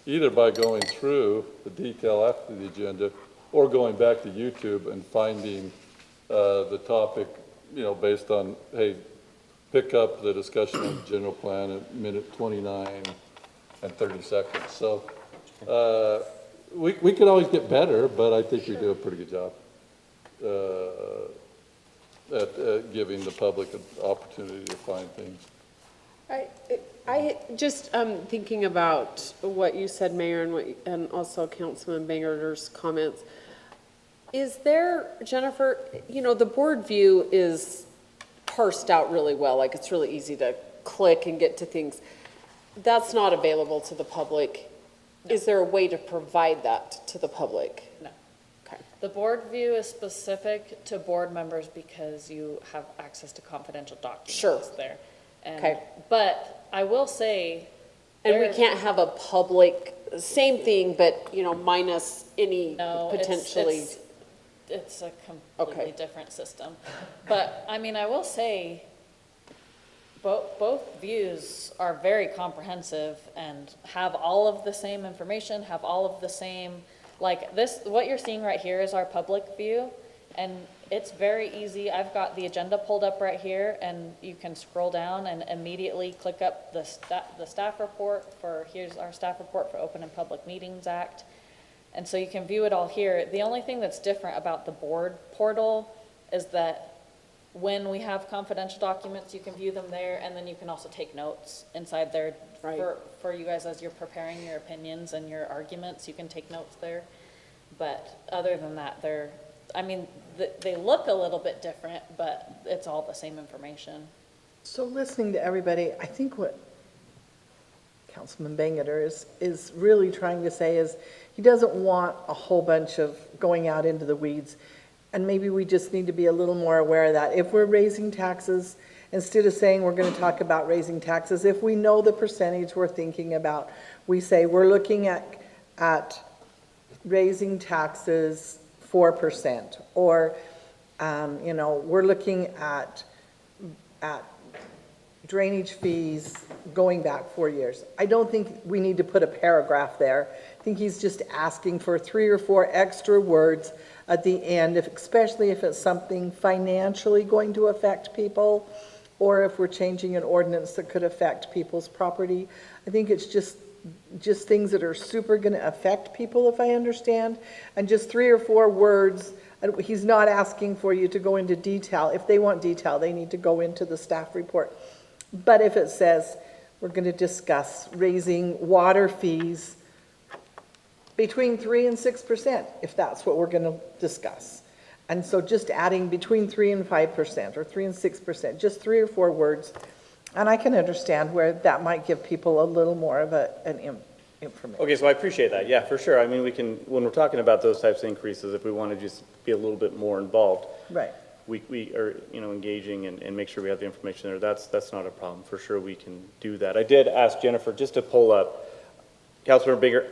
either by going through the detail after the agenda or going back to YouTube and finding the topic, based on, hey, pick up the discussion of the general plan at minute 29 and 30 seconds. So we could always get better, but I think we do a pretty good job at giving the public an opportunity to find things. I just, thinking about what you said, Mayor, and also Councilman Banger's comments. Is there, Jennifer, the board view is parsed out really well, like it's really easy to click and get to things. That's not available to the public. No. Is there a way to provide that to the public? No. Okay. The board view is specific to board members because you have access to confidential documents there. Okay. But I will say. And we can't have a public, same thing, but, minus any potentially. It's a completely different system. But, I will say, both views are very comprehensive and have all of the same information, have all of the same, like this, what you're seeing right here is our public view. And it's very easy. I've got the agenda pulled up right here, and you can scroll down and immediately click up the staff report for, here's our staff report for Open and Public Meetings Act. And so you can view it all here. The only thing that's different about the board portal is that when we have confidential documents, you can view them there, and then you can also take notes inside there. Right. For you guys as you're preparing your opinions and your arguments, you can take notes there. But other than that, they look a little bit different, but it's all the same information. So listening to everybody, I think what Councilman Bangeter is really trying to say is he doesn't want a whole bunch of going out into the weeds. And maybe we just need to be a little more aware of that. If we're raising taxes, instead of saying we're going to talk about raising taxes, if we know the percentage we're thinking about, we say we're looking at raising taxes 4%, or, we're looking at drainage fees going back 4 years. I don't think we need to put a paragraph there. I think he's just asking for 3 or 4 extra words at the end, especially if it's something financially going to affect people, or if we're changing an ordinance that could affect people's property. I think it's just things that are super going to affect people, if I understand, and just 3 or 4 words. He's not asking for you to go into detail. If they want detail, they need to go into the staff report. But if it says we're going to discuss raising water fees between 3 and 6%, if that's what we're going to discuss. And so just adding between 3 and 5% or 3 and 6%, just 3 or 4 words. And I can understand where that might give people a little more of an information. Okay, so I appreciate that. Yeah, for sure. I mean, we can, when we're talking about those types of increases, if we want to just be a little bit more involved, Right. we are, engaging and make sure we have the information there. That's not a problem. For sure, we can do that. I did ask Jennifer just to pull up, Councilmember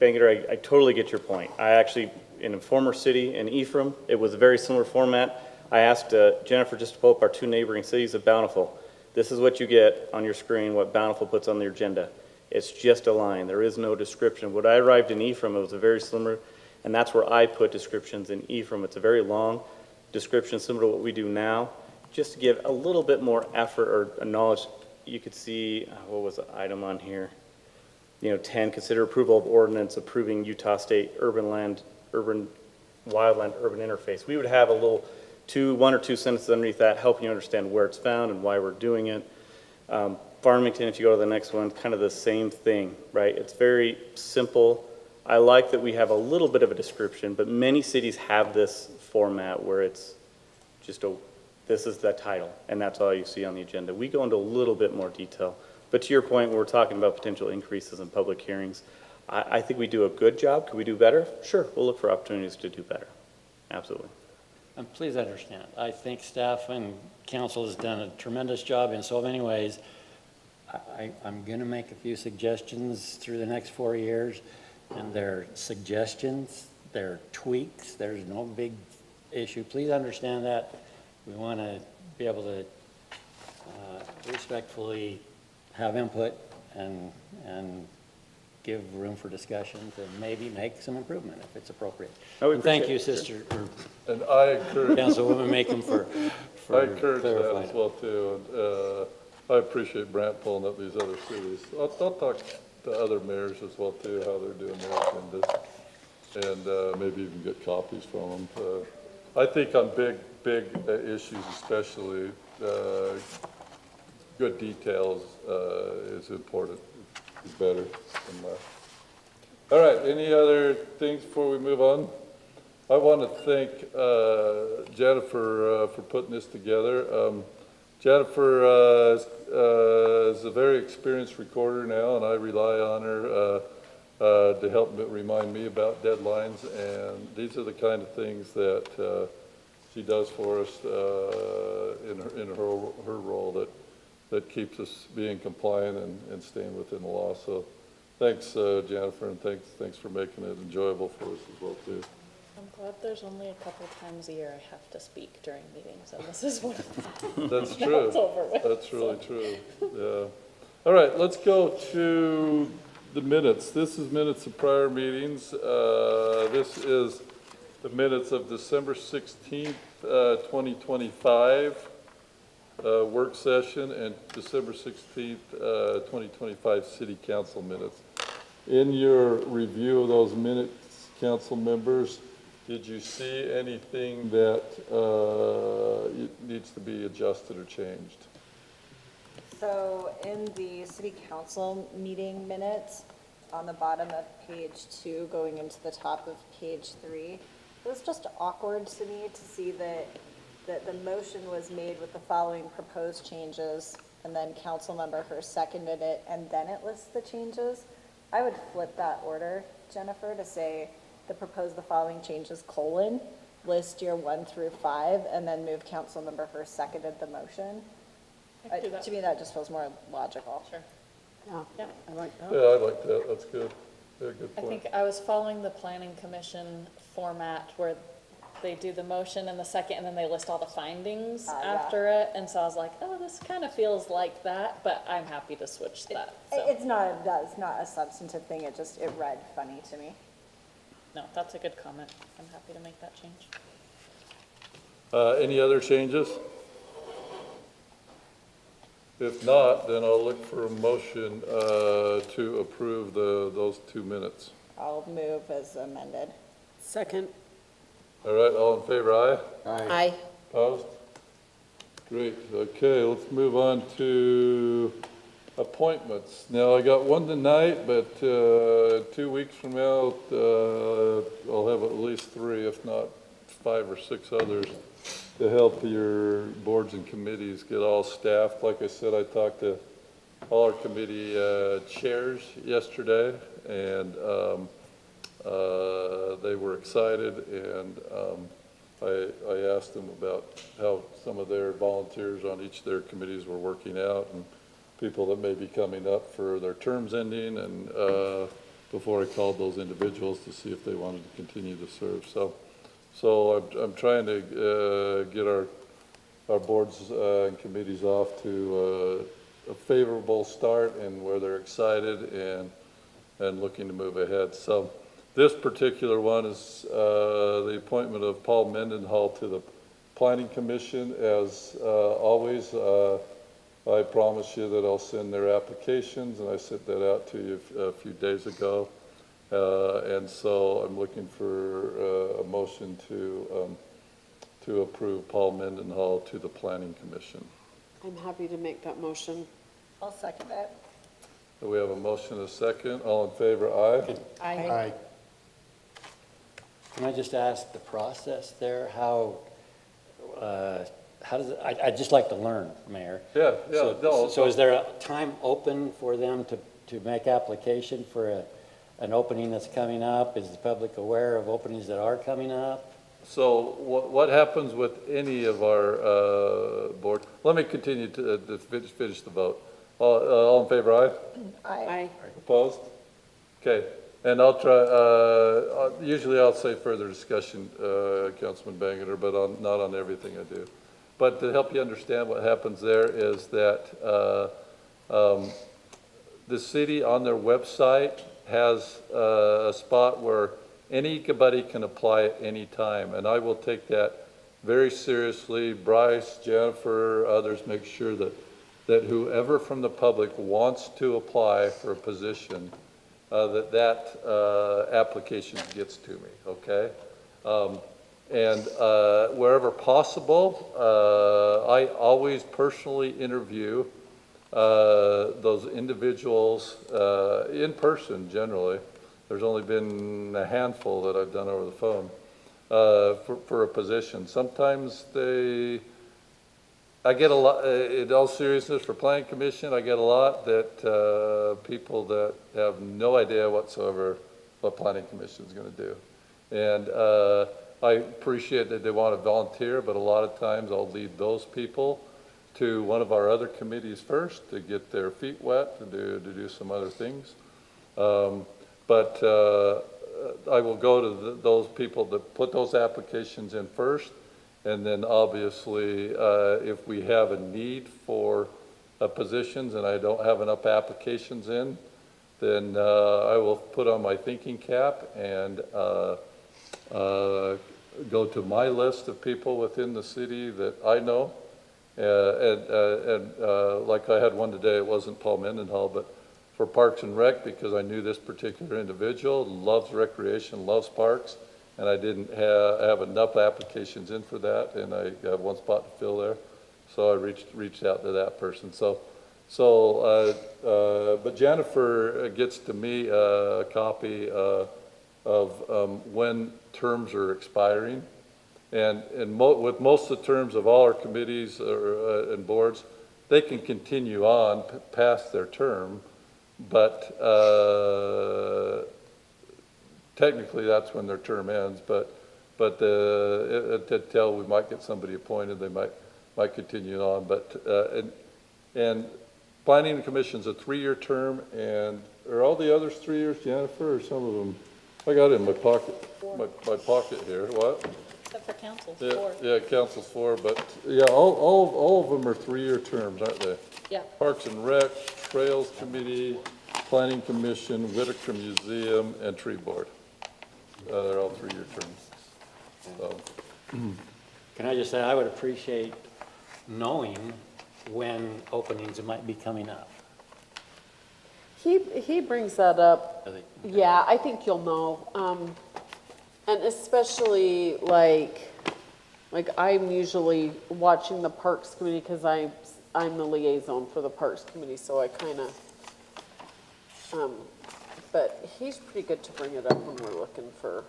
Bangeter, I totally get your point. I actually, in a former city in Ephraim, it was a very similar format. I asked Jennifer just to pull up our 2 neighboring cities of Bountiful. This is what you get on your screen, what Bountiful puts on their agenda. It's just a line. There is no description. When I arrived in Ephraim, it was a very similar, and that's where I put descriptions in Ephraim. It's a very long description, similar to what we do now, just to give a little bit more effort or knowledge. You could see, what was the item on here? 10, consider approval of ordinance approving Utah State urban wildland urban interface. We would have a little 1 or 2 sentences underneath that, helping you understand where it's found and why we're doing it. Farmington, if you go to the next one, kind of the same thing, right? It's very simple. I like that we have a little bit of a description, but many cities have this format where it's just this is the title, and that's all you see on the agenda. We go into a little bit more detail. But to your point, when we're talking about potential increases in public hearings, I think we do a good job. Could we do better? Sure, we'll look for opportunities to do better. Absolutely. And please understand, I think staff and council has done a tremendous job in so many ways. I'm going to make a few suggestions through the next 4 years, and they're suggestions, they're tweaks, there's no big issue. Please understand that. We want to be able to respectfully have input and give room for discussions and maybe make some improvement if it's appropriate. And thank you, Sister, And I encourage, Councilwoman Macomb, for I encourage that clarifying. as well too. And I appreciate Brant pulling up these other cities. I'll talk to other mayors as well too, how they're doing their agendas, and maybe even get copies from them. I think on big issues especially, good details is important, is better than less. All right, any other things before we move on? I want to thank Jennifer for putting this together. Jennifer is a very experienced recorder now, and I rely on her to help remind me about deadlines, and these are the kind of things that she does for us in her role that keeps us being compliant and staying within the law. So thanks, Jennifer, and thanks for making it enjoyable for us as well too. I'm glad there's only a couple times a year I have to speak during meetings, and this is one of them. That's Now true. it's over with, That's really true. Yeah. All right, let's go to the minutes. This is minutes of prior meetings. This is the minutes of December 16th, 2025 work session and December 16th, 2025 city council minutes. In your review of those minutes, council members, did you see anything that needs to be adjusted or changed? So in the city council meeting minutes, on the bottom of page 2, going into the top of page 3, it was just awkward to me to see that the motion was made with the following proposed changes, and then Councilmember Hurst seconded it, and then it lists the changes. I would flip that order, Jennifer, to say the following changes, list your 1 through 5, and then move Councilmember Hurst seconded the motion. I can do that. To me, that just feels more logical. Sure. Yeah, I like that. Yeah, I like that. That's good. Yeah, good I point. think I was following the planning commission format where they do the motion and the second, and then they list all the findings Yeah. after it. And so I was like, oh, this kind of feels like that, but I'm happy to switch that. So, It's not a substantive thing, it read funny to me. no, that's a good comment. I'm happy to make that change. Any other changes? If not, then I'll look for a motion to approve those 2 minutes. I'll move as amended. Second. All right, all in favor, aye? Aye. Opposed? Great, okay, let's move on to appointments. Now, I got one tonight, but 2 weeks from now, I'll have at least 3, if not 5 or 6 others to help your boards and committees get all staffed. Like I said, I talked to all our committee chairs yesterday, and they were excited, and I asked them about how some of their volunteers on each of their committees were working out, and people that may be coming up for their terms ending, and before I called those individuals to see if they wanted to continue to serve. So I'm trying to get our boards and committees off to a favorable start, and where they're excited and looking to move ahead. So this particular one is the appointment of Paul Mendenhall to the Planning Commission. As always, I promise you that I'll send their applications, and I sent that out to you a few days ago. And so I'm looking for a motion to approve Paul Mendenhall to the Planning Commission. I'm happy to make that motion. I'll second it. So we have a motion and a second. All in favor, aye? Aye. Can I just ask the process there, how does it, I'd just like to learn, Mayor. Yeah, So is there a time open for them to make application for an opening that's coming up? Is the public aware of openings that are coming up? So what happens with any of our board? Let me continue to finish the vote. All in favor, aye? Aye. Opposed? Okay, and I'll try, usually I'll say further discussion, Councilman Bangerter, but not on everything I do. But to help you understand what happens there is that the city on their website has a spot where anybody can apply at any time, and I will take that very seriously. Bryce, Jennifer, others make sure that whoever from the public wants to apply for a position, that application gets to me, okay? And wherever possible, I always personally interview those individuals in person generally. There's only been a handful that I've done over the phone for a position. Sometimes I get a lot, in all seriousness, for Planning Commission, I get a lot that people that have no idea whatsoever what Planning Commission is going to do. And I appreciate that they want to volunteer, but a lot of times I'll lead those people to one of our other committees first to get their feet wet, to do some other things. But I will go to those people that put those applications in first, and then obviously if we have a need for positions and I don't have enough applications in, then I will put on my thinking cap and go to my list of people within the city that I know. Like I had one today, it wasn't Paul Mendenhall, but for Parks and Rec, because I knew this particular individual, loves recreation, loves parks, and I didn't have enough applications in for that, and I have one spot to fill there. So I reached out to that person. But Jennifer gets to me a copy of when terms are expiring. And with most of the terms of all our committees and boards, they can continue on past their term, but technically that's when their term ends. But until we might get somebody appointed, they might continue on. But and Planning Commission's a 3-year term, and are all the others 3 years, Jennifer, or some of them? I got it in my pocket, my pocket here. What? Except for councils, Yeah, 4. yeah, council's 4, but yeah, all of them are 3-year terms, aren't they? Yeah. Parks and Rec, Trails Committee, Planning Commission, Whitaker Museum, and Tree Board. They're all 3-year terms. So, Can I just say, I would appreciate knowing when openings might be coming up. He brings that up. I think- Yeah, I think you'll know. And especially like I'm usually watching the Parks Committee because I'm the liaison for the Parks Committee, so I kind of, but he's pretty good to bring it up when we're looking for.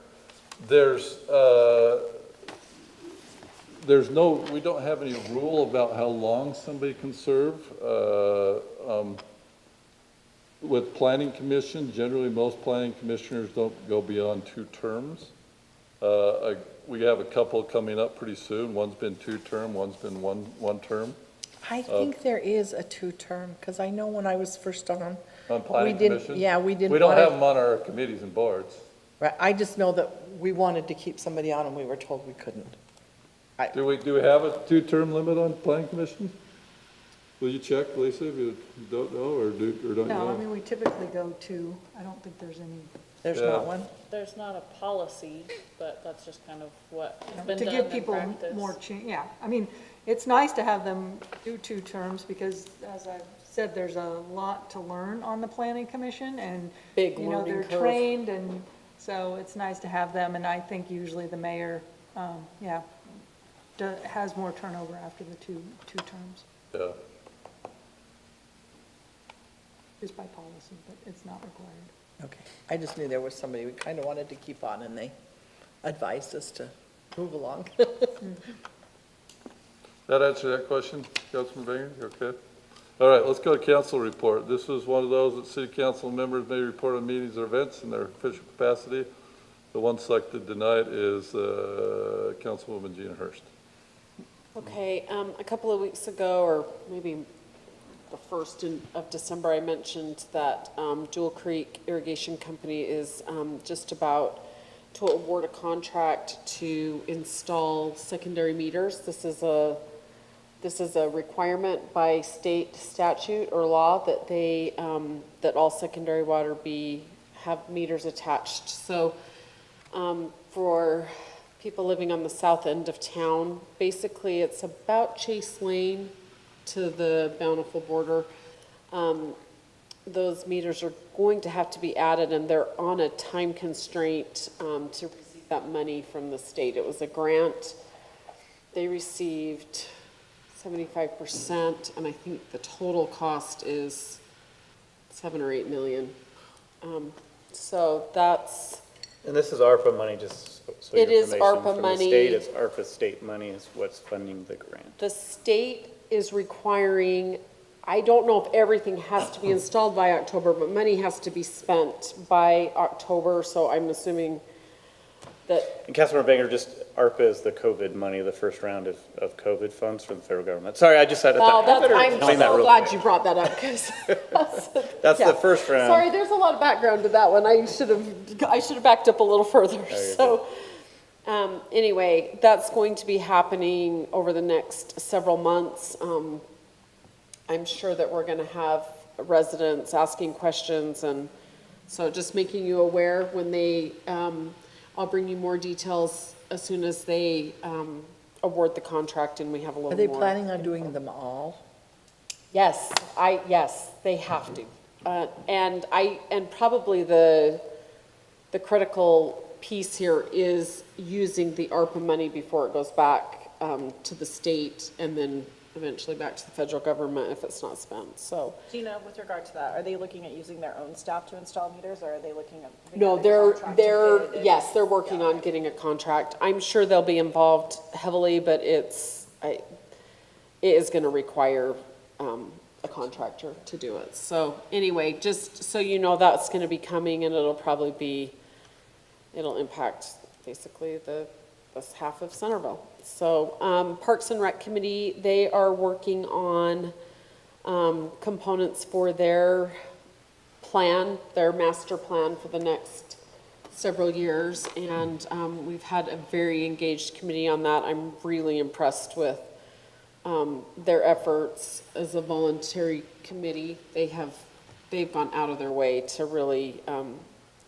we don't have any rule about how long somebody can serve. With Planning Commission, generally most planning commissioners don't go beyond 2 terms. We have a couple coming up pretty soon. One's been 2-term, one's been one term. I think there is a 2-term, because I know when I was first on. On Planning we didn't- Commission? Yeah, we didn't. We don't wanna- have them on our committees and boards. Right, I just know that we wanted to keep somebody on and we were told we couldn't. Do we have a 2-term limit on Planning Commission? Will you check, Lisa, if you don't know, or don't you No, I know? mean, we typically go 2. I don't think there's any, There's Yeah. not one? There's not a policy, but that's just kind of what has been to done give in people practice. more yeah. I mean, it's nice to have them do 2 terms because, as I've said, there's a lot to learn on the Planning Commission and, Big you know, learning they're curve. trained, and so it's nice to have them. And I think usually the mayor, has more turnover after the two terms, Yeah. just by policy, but it's not required. Okay, I just knew there was somebody we kind of wanted to keep on, and they advised us to move along. That answer that question, Councilman Banger? Okay. All right, let's go to council report. This is one of those that city council members may report on meetings or events in their official capacity. The one selected tonight is Councilwoman Gina Hurst. Okay, a couple of weeks ago, or maybe the 1st of December, I mentioned that Jewel Creek Irrigation Company is just about to award a contract to install secondary meters. This is a requirement by state statute or law that they, that all secondary water have meters attached. So for people living on the south end of town, basically it's about Chase Lane to the Bountiful border. Those meters are going to have to be added, and they're on a time constraint to receive that money from the state. It was a grant. They received 75%, and I think the total cost is 7 or 8 million. So that's, And this is ARPA money, just so your It is information. ARPA From the money. state, it's ARPA state money is what's funding the grant. the state is requiring, I don't know if everything has to be installed by October, but money has to be spent by October, so I'm assuming that, And Councilmember Banger, just ARPA is the COVID money, the first round of COVID funds from the federal government. Sorry, I just had to. well, I better I'm explain that so real glad quick. you brought that up, because. That's yeah. the first round. Sorry, there's a lot of background to that one. I should have backed up a little further. you're So, anyway, that's going to be happening over the next several months. I'm sure that we're going to have residents asking questions, and so just making you aware when they I'll bring you more details as soon as they award the contract and we have a little Are more. they planning on doing them all? Yes, yes, they have to. And probably the critical piece here is using the ARPA money before it goes back to the state and then eventually back to the federal government if it's not spent, so. Gina, with regard to that, are they looking at using their own staff to install meters, or are they looking at? No, getting a contract to they're, bid and- yes, they're working on getting a contract. I'm sure they'll be involved heavily, but it is gonna require, a contractor to do it. So anyway, just so you know, that's gonna be coming and it'll impact basically this half of Centerville. So, Parks and Rec Committee, they are working on, components for their plan, their master plan for the next several years. And, we've had a very engaged committee on that. I'm really impressed with, their efforts as a voluntary committee. They've gone out of their way to really,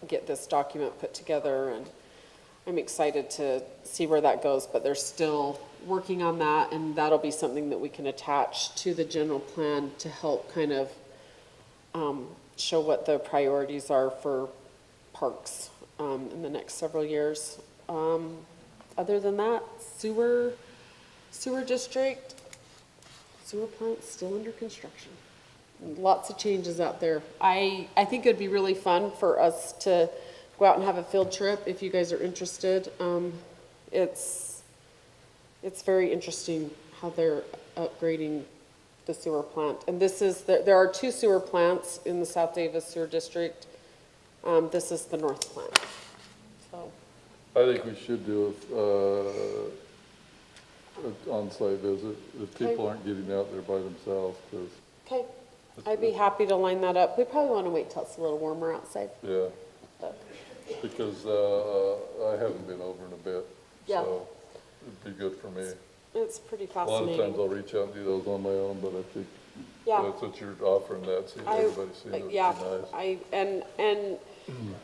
get this document put together, and I'm excited to see where that goes, but they're still working on that, and that'll be something that we can attach to the general plan to help kind of show what the priorities are for parks in the next several years. Other than that, sewer district, sewer plant's still under construction. Lots of changes out there. I think it'd be really fun for us to go out and have a field trip if you guys are interested. It's very interesting how they're upgrading the sewer plant. And there are 2 sewer plants in the South Davis Sewer District. This is the north plant. So, I think we should do an on-site visit if people aren't getting out there by themselves, because, okay, I'd be happy to line that up. We probably want to wait till it's a little warmer outside. yeah, But because I haven't been over in a bit, Yeah. so it'd be good for me. it's pretty A lot of times fascinating. I'll reach out and do those on my own, but I think Yeah. that's what you're offering, that, see, everybody's seeing it, it'd be Yeah,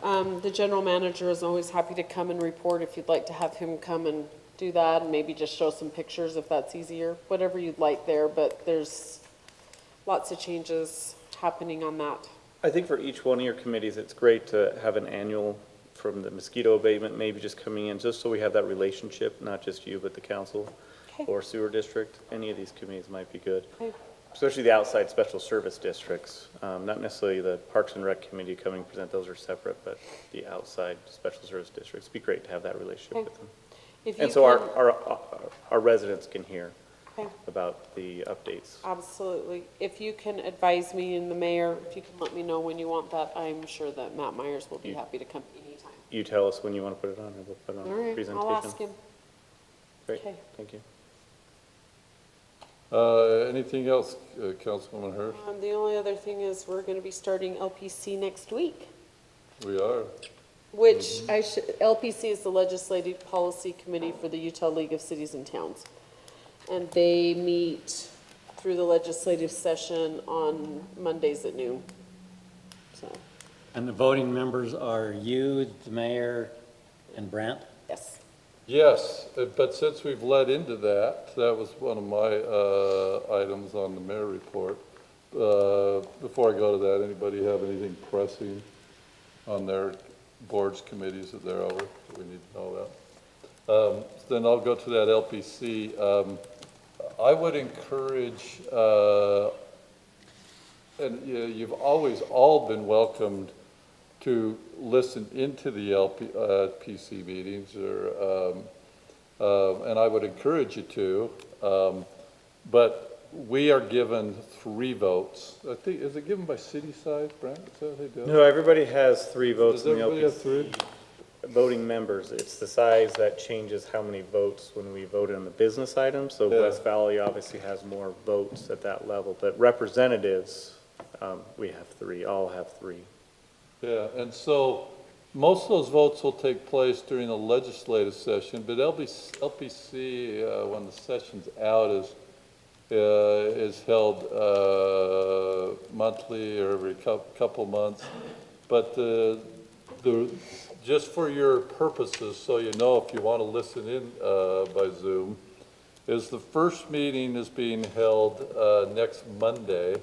nice. the general manager is always happy to come and report if you'd like to have him come and do that, and maybe just show some pictures if that's easier, whatever you'd like there, but there's lots of changes happening on that. I think for each one of your committees, it's great to have an annual from the mosquito abatement, maybe just coming in, just so we have that relationship, not just you, but the council Okay. or sewer district. Any of these committees might be good. Okay. Especially the outside special service districts, not necessarily the Parks and Rec Committee coming present, those are separate, but the outside special service districts, it'd be great to have that relationship Okay. with them. If And you so can- our residents can hear Okay. about the updates. Absolutely. If you can advise me and the mayor, if you can let me know when you want that, I'm sure that Matt Myers will be happy to come anytime. You tell us when you want to put it on, and we'll put it All on the right, presentation. I'll ask him. Great, Okay. thank you. Anything else, Councilwoman Hirsch? The only other thing is we're gonna be starting LPC next week, We are. which LPC is the Legislative Policy Committee for the Utah League of Cities and Towns. And they meet through the legislative session on Mondays at noon. So, And the voting members are you, the mayor, and Brent? yes. Yes, but since we've led into that, that was one of my items on the mayor report. Before I go to that, anybody have anything pressing on their boards, committees that they're over, that we need to know about? Then I'll go to that LPC. I would encourage, and you've always all been welcomed to listen into the LPC meetings, and I would encourage you to, but we are given 3 votes. I think, is it given by city size, Brent? Is that how they do it? No, everybody has 3 votes Does in the everybody have LPC. 3? Voting members, it's the size that changes how many votes when we vote on the business items. So Yeah. West Valley obviously has more votes at that level, but representatives, we have 3, all have 3. Yeah, and so most of those votes will take place during the legislative session, but LPC, when the session's out, is held monthly or every couple months. But just for your purposes, so you know if you want to listen in by Zoom, is the first meeting is being held next Monday.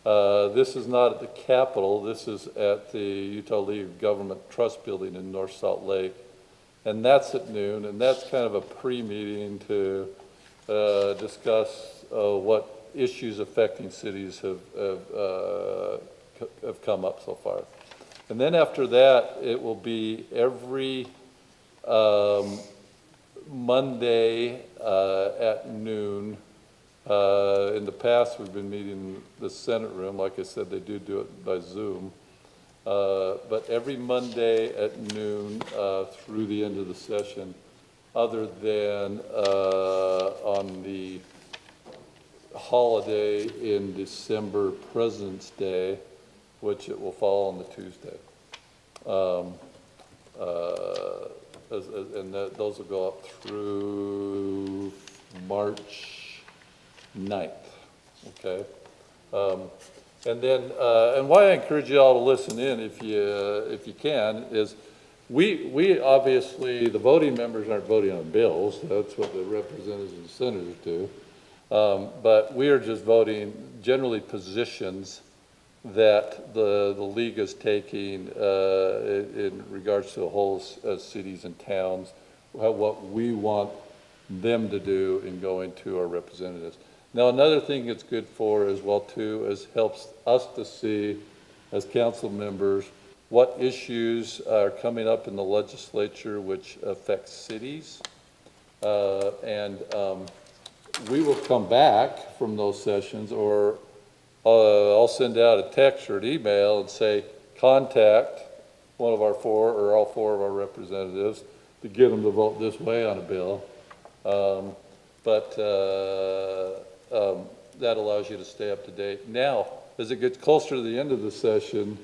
This is not at the Capitol, this is at the Utah League of Government Trust Building in North Salt Lake. And that's at noon, and that's kind of a pre-meeting to discuss what issues affecting cities have come up so far. And then after that, it will be every Monday at noon. In the past, we've been meeting in the Senate room. Like I said, they do it by Zoom. But every Monday at noon through the end of the session, other than on the holiday in December, President's Day, which it will fall on the Tuesday. Those will go up through March 9th, okay? And then, and why I encourage you all to listen in if you can, is we obviously, the voting members aren't voting on bills, that's what the representatives and senators do. But we are just voting generally positions that the league is taking in regards to the whole cities and towns, what we want them to do in going to our representatives. Now, another thing it's good for as well too is helps us to see as council members what issues are coming up in the legislature which affect cities. We will come back from those sessions, or I'll send out a text or an email and say, contact one of our four or all four of our representatives to get them to vote this way on a bill. That allows you to stay up to date. Now, as it gets closer to the end of the session,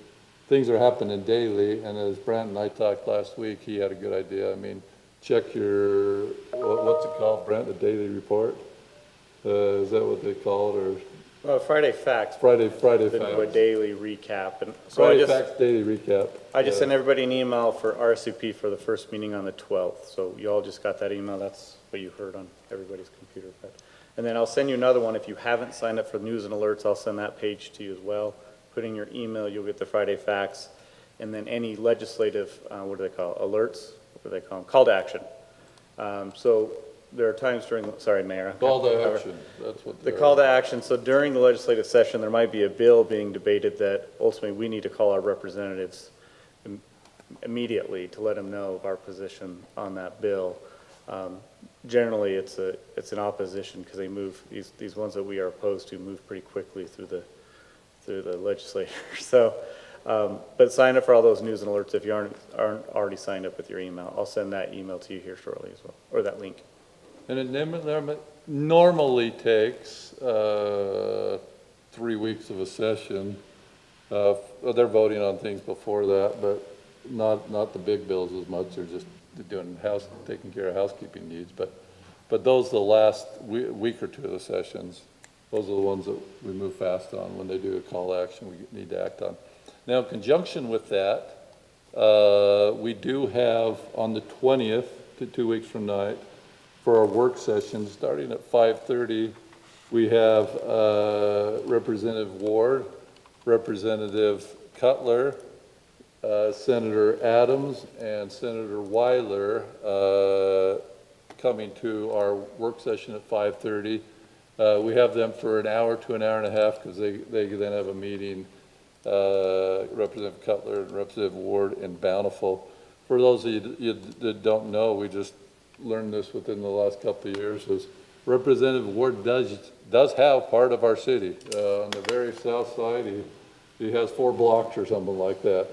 things are happening daily, and as Brent and I talked last week, he had a good idea. I mean, check your, what's it called, Brent, a daily report? Is that what they call it, or? Well, Friday Facts. Friday The Facts. daily recap. And so Friday Facts daily recap. I just sent everybody an email for RSVP for the first meeting on the 12th. So you all just got that email. That's what you heard on everybody's computer. And then I'll send you another one. If you haven't signed up for news and alerts, I'll send that page to you as well. Put in your email, you'll get the Friday Facts. And then any legislative, what do they call it? Alerts? What do they call them? Call to action. So there are times during, sorry, Mayor. Call to action, that's what The call to action, so during the legislative session, there might be a bill being debated that ultimately we need to call our representatives immediately to let them know of our position on that bill. Generally, it's an opposition because they move, these ones that we are opposed to move pretty quickly through the legislature. So, but sign up for all those news and alerts if you aren't already signed up with your email. I'll send that email to you here shortly as well, or that link. And it normally takes 3 weeks of a session. They're voting on things before that, but not the big bills as much. They're just doing taking care of housekeeping needs. But those, the last week or two of the sessions, those are the ones that we move fast on. When they do a call to action, we need to act on. Now, in conjunction with that, we do have on the 20th, 2 weeks from tonight, for our work session, starting at 5:30, we have Representative Ward, Representative Cutler, Senator Adams, and Senator Weiler coming to our work session at 5:30. We have them for an hour to an hour and a half because they then have a meeting, Representative Cutler and Representative Ward in Bountiful. For those of you that don't know, we just learned this within the last couple of years, is Representative Ward does have part of our city. On the very south side, he has 4 blocks or something like that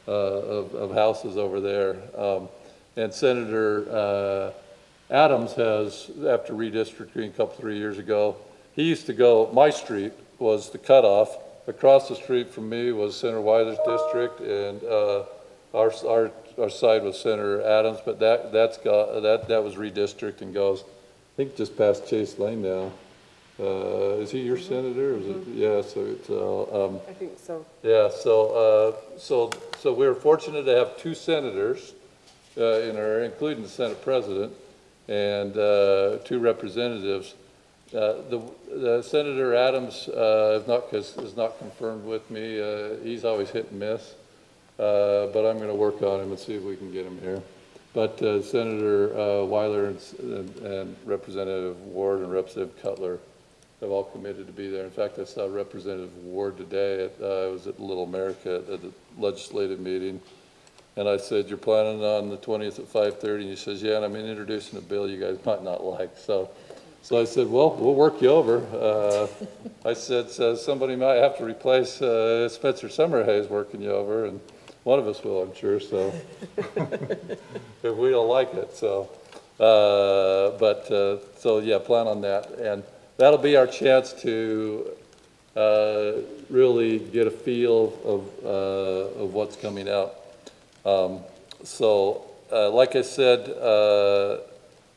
of houses over there. And Senator Adams has, after redistricting a couple, 3 years ago, he used to go, my street was the cutoff. Across the street from me was Senator Weiler's district, and our side was Senator Adams, but that was redistricted and goes, I think just past Chase Lane now. Is he your senator? Or is it? Yeah, so it's, I think so. yeah, so so we're fortunate to have two senators in our, including the Senate President, and two representatives. The Senator Adams is not confirmed with me. He's always hit and miss, but I'm going to work on him and see if we can get him here. But Senator Weiler and Representative Ward and Representative Cutler have all committed to be there. In fact, I saw Representative Ward today. I was at Little America at the legislative meeting, and I said, "You're planning on the 20th at 5:30?" And he says, "Yeah, and I'm introducing a bill you guys might not like." So I said, "Well, we'll work you over." I said, "Somebody might have to replace Spencer Summerhays working you over, and one of us will, I'm sure, so, if we don't like it, so. So yeah, plan on that. And that'll be our chance to really get a feel of what's coming out. Like I said,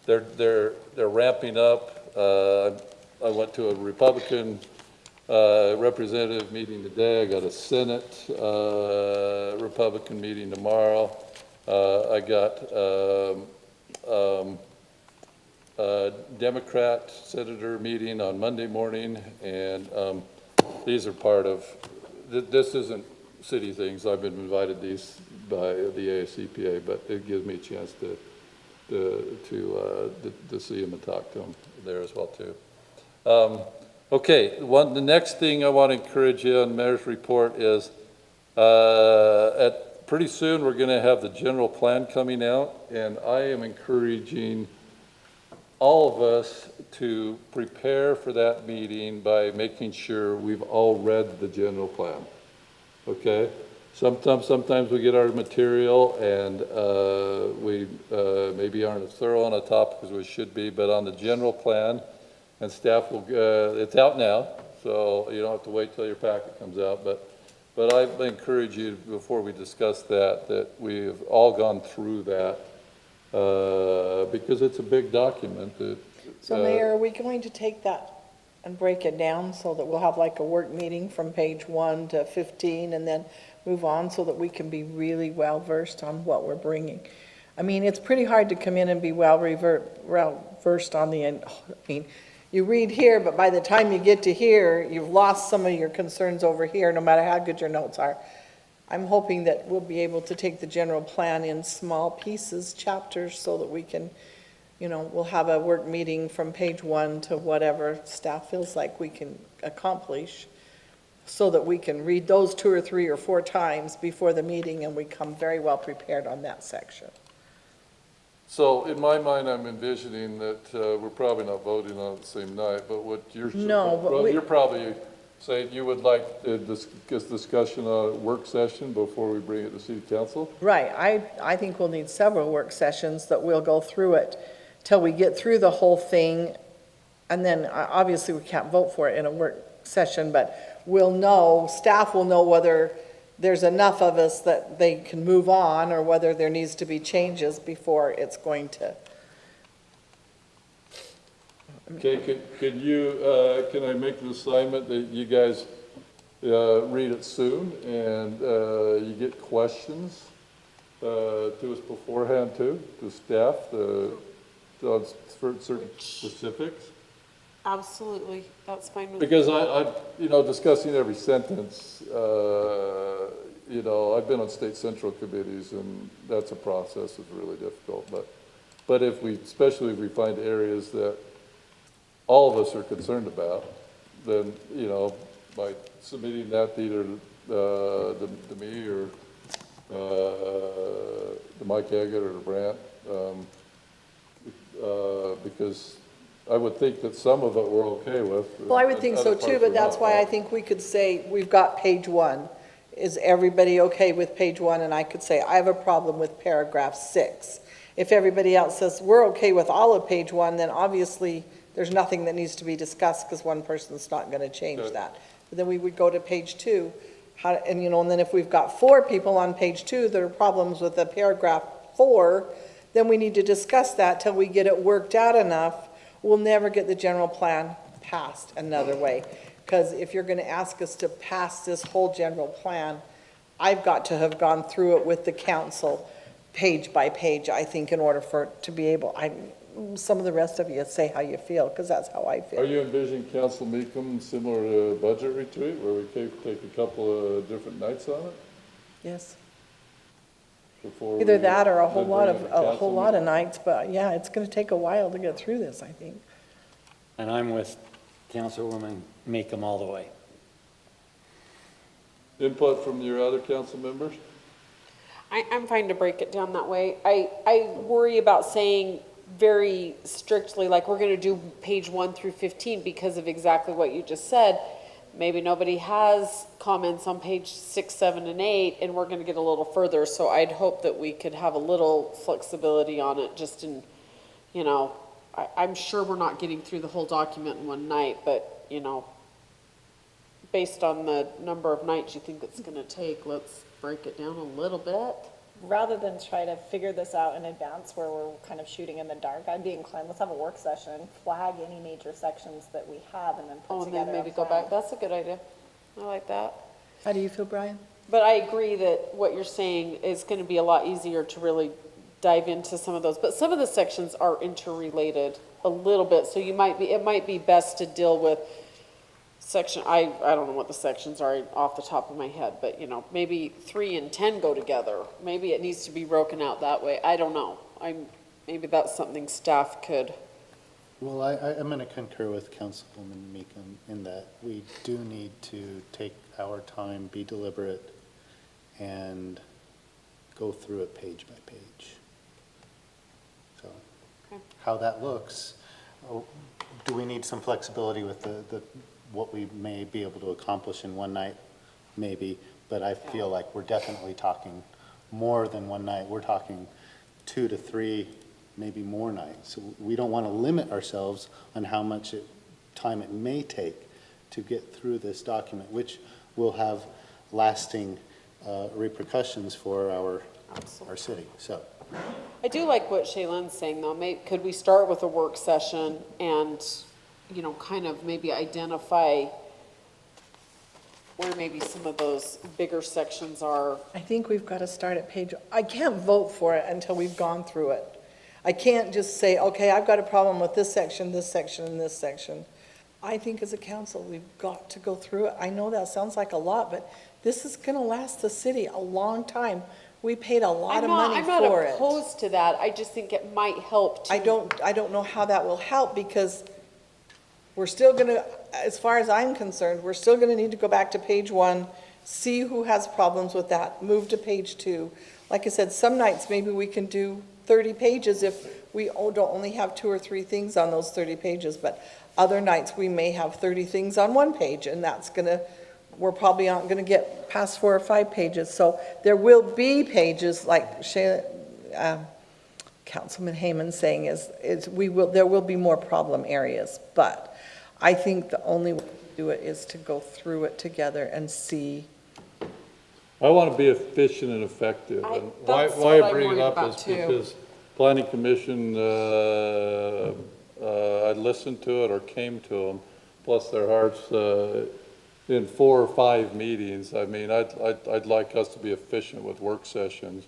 they're ramping up. I went to a Republican representative meeting today. I got a Senate Republican meeting tomorrow. I got a Democrat senator meeting on Monday morning, and these are part of, this isn't city things. I've been invited these by the ASCPA, but it gives me a chance to see them and talk to them there as well too. Okay, the next thing I want to encourage you on the mayor's report is pretty soon we're going to have the general plan coming out, and I am encouraging all of us to prepare for that meeting by making sure we've all read the general plan. Okay? Sometimes we get our material and we maybe aren't as thorough on a topic as we should be, but on the general plan, and staff will, it's out now, so you don't have to wait till your packet comes out, but I encourage you, before we discuss that we've all gone through that, because it's a big document. So Mayor, are we going to take that and break it down so that we'll have like a work meeting from page 1 to 15 and then move on so that we can be really well versed on what we're bringing? I mean, it's pretty hard to come in and be well versed on the end. I mean, you read here, but by the time you get to here, you've lost some of your concerns over here, no matter how good your notes are. I'm hoping that we'll be able to take the general plan in small pieces, chapters, so that we can, we'll have a work meeting from page 1 to whatever staff feels like we can accomplish, so that we can read those 2 or 3 or 4 times before the meeting and we come very well prepared on that section. So in my mind, I'm envisioning that we're probably not voting on it the same night, but what you're, you're probably saying you would like this discussion on a work session before we bring it to city council? Right. I think we'll need several work sessions that we'll go through it till we get through the whole thing. And then obviously we can't vote for it in a work session, but we'll know, staff will know whether there's enough of us that they can move on or whether there needs to be changes before it's going to. Okay, can I make an assignment that you guys read it soon and you get questions to us beforehand too, to staff, on certain specifics? Absolutely, that's fine with me. Because I discussing every sentence, I've been on state central committees, and that's a process that's really difficult. But especially if we find areas that all of us are concerned about, then, by submitting that to either to me or to Mike Agate or to Brant, because I would think that some of it we're okay with. Well, I would think so too, but that's why I think we could say, we've got page 1. Is everybody okay with page 1? And I could say, I have a problem with paragraph 6. If everybody else says, we're okay with all of page 1, then obviously there's nothing that needs to be discussed because one person's not going to change that. But then we would go to page 2, and then if we've got 4 people on page 2 that are problems with the paragraph 4, then we need to discuss that till we get it worked out enough. We'll never get the general plan passed another way. Because if you're going to ask us to pass this whole general plan, I've got to have gone through it with the council, page by page, I think, in order for it to be able, some of the rest of you say how you feel, because that's how I Are feel. you envisioning Council Meekum similar to budget retreat, where we take a couple of different nights on it? Yes. Before Either we that or a then whole bring lot it of, to a council whole lot of meeting? nights, but yeah, it's gonna take a while to get through this, I think. And I'm with Councilwoman Meekum all the way. Input from your other council members? I'm fine to break it down that way. I worry about saying very strictly, like, we're gonna do page 1 through 15 because of exactly what you just said. Maybe nobody has comments on page 6, 7, and 8, and we're gonna get a little further, so I'd hope that we could have a little flexibility on it, just in, you know, I'm sure we're not getting through the whole document in one night, but, you know, based on the number of nights you think it's gonna take, let's break it down a little bit. Rather than try to figure this out in advance where we're kind of shooting in the dark, I'd be inclined, let's have a work session, flag any major sections that we have, and then Oh, put and then together a maybe go plan. back, that's a good idea. I like that. How do you feel, Brian? But I agree that what you're saying is gonna be a lot easier to really dive into some of those, but some of the sections are interrelated a little bit, so it might be best to deal with section, I don't know what the sections are off the top of my head, but, you know, maybe 3 and 10 go together. Maybe it needs to be broken out that way. I don't know. Maybe that's something staff could. Well, I'm going to concur with Councilwoman Meekum in that we do need to take our time, be deliberate, and go through it page by page. So, Okay. how that looks, do we need some flexibility with what we may be able to accomplish in one night? Maybe, but I feel like we're definitely talking more than one night. We're talking 2 to 3, maybe more nights. So we don't want to limit ourselves on how much time it may take to get through this document, which will have lasting repercussions for our city. So I do like what Shaylen's saying, though. Could we start with a work session and, you know, kind of maybe identify where maybe some of those bigger sections are? I think we've got to start at page, I can't vote for it until we've gone through it. I can't just say, okay, I've got a problem with this section, and this section. I think as a council, we've got to go through it. I know that sounds like a lot, but this is going to last the city a long time. We paid a lot of money for I'm not it. opposed to that. I just think it might help to. I don't know how that will help, because we're still going to, as far as I'm concerned, we're still going to need to go back to page 1, see who has problems with that, move to page 2. Like I said, some nights maybe we can do 30 pages if we don't only have 2 or 3 things on those 30 pages, but other nights we may have 30 things on 1 page, and we're probably not going to get past 4 or 5 pages. So there will be pages, like Councilman Hayman saying, there will be more problem areas, but I think the only way to do it is to go through it together and see. I want to be efficient and effective. And why I bring it up is because Planning Commission, I listened to it or came to them, bless their hearts, in 4 or 5 meetings. I mean, I'd like us to be efficient with work sessions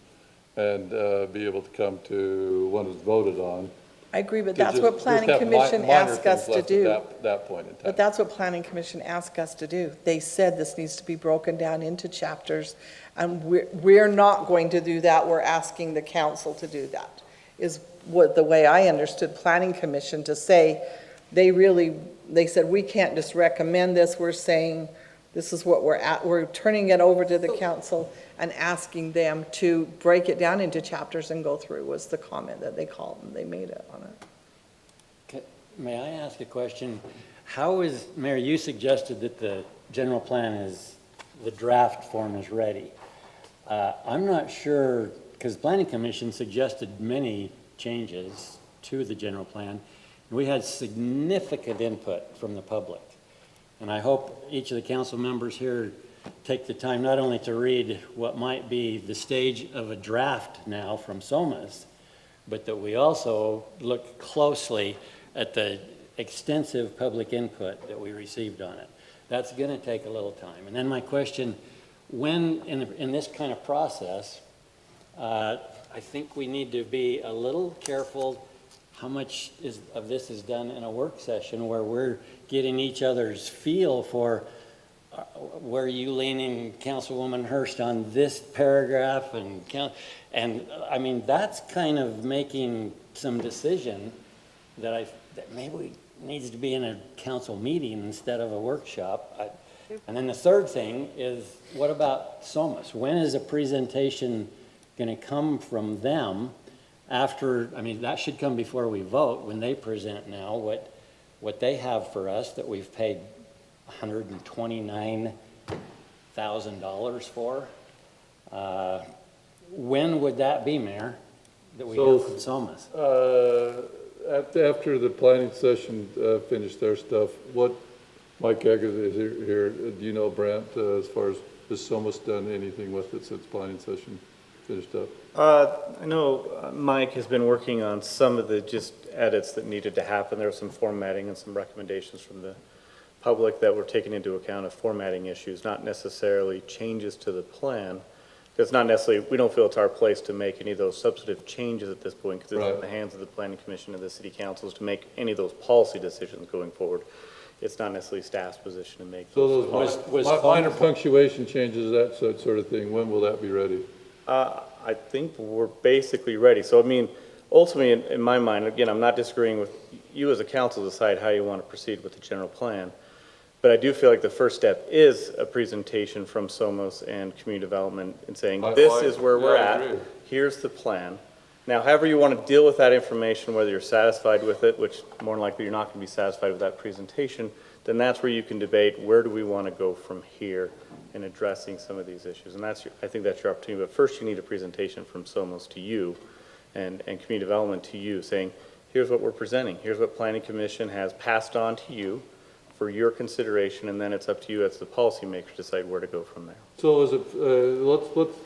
and be able to come to when it's voted on. I agree, but To that's just- what just Planning have Commission minor asked us things to left do. at that point in time. But that's what Planning Commission asked us to do. They said this needs to be broken down into chapters, and we're not going to do that. We're asking the council to do that, is what the way I understood Planning Commission to say. They said, we can't just recommend this. We're saying, this is what we're at. We're turning it over to the council and asking them to break it down into chapters and go through, was the comment that they made it on it. May I ask a question? Mayor, you suggested that the general plan the draft form is ready. I'm not sure, because Planning Commission suggested many changes to the general plan. We had significant input from the public. And I hope each of the council members here take the time not only to read what might be the stage of a draft now from SOMAS, but that we also look closely at the extensive public input that we received on it. That's going to take a little time. And then my question, when, in this kind of process, I think we need to be a little careful how much of this is done in a work session where we're getting each other's feel for, where are you leaning, Councilwoman Hurst, on this paragraph, and I mean, that's kind of making some decision that maybe needs to be in a council meeting instead of a workshop. And then the third thing is, what about SOMAS? When is a presentation going to come from them after, I mean, that should come before we vote, when they present now what they have for us that we've paid $129,000 for. When would that be, Mayor, that we hear from SOMAS? After the planning session finished their stuff, what, Mike Eggers is here, do you know, Brent, as far as, has SOMAS done anything with it since planning session finished up? I know Mike has been working on some of the just edits that needed to happen. There was some formatting and some recommendations from the public that were taken into account of formatting issues, not necessarily changes to the plan. It's not necessarily, we don't feel it's our place to make any of those substantive changes at this point, because it's in the hands of the Planning Commission and the City Councils to make any of those policy decisions going forward. It's not necessarily staff's position to make those. So those minor punctuation changes, that sort of thing, when will that be ready? I think we're basically ready. So, I mean, ultimately, in my mind, again, I'm not disagreeing with you as a council to decide how you want to proceed with the general plan. But I do feel like the first step is a presentation from SOMOS and community development and saying, this is where we're at, here's the plan. Now, however you want to deal with that information, whether you're satisfied with it, which more than likely you're not going to be satisfied with that presentation, then that's where you can debate, where do we want to go from here in addressing some of these issues. And that's I think that's your opportunity. But first you need a presentation from SOMOS to you and community development to you saying, here's what we're presenting. Here's what Planning Commission has passed on to you for your consideration, and then it's up to you as the policymaker to decide where to go from there. So is it,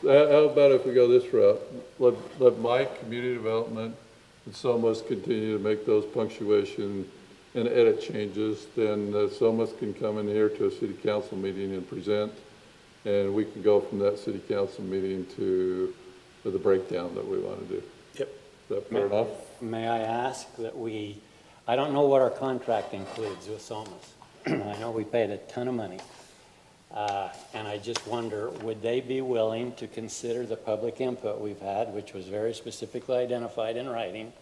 how about if we go this route? Let Mike, community development, and SOMAS continue to make those punctuation and edit changes, then SOMAS can come in here to a city council meeting and present, and we can go from that city council meeting to the breakdown that we want to do. Yep. Is that fair enough? May I ask that I don't know what our contract includes with SOMAS. I know we paid a ton of money. And I just wonder, would they be willing to consider the public input we've had, which was very specifically identified in writing,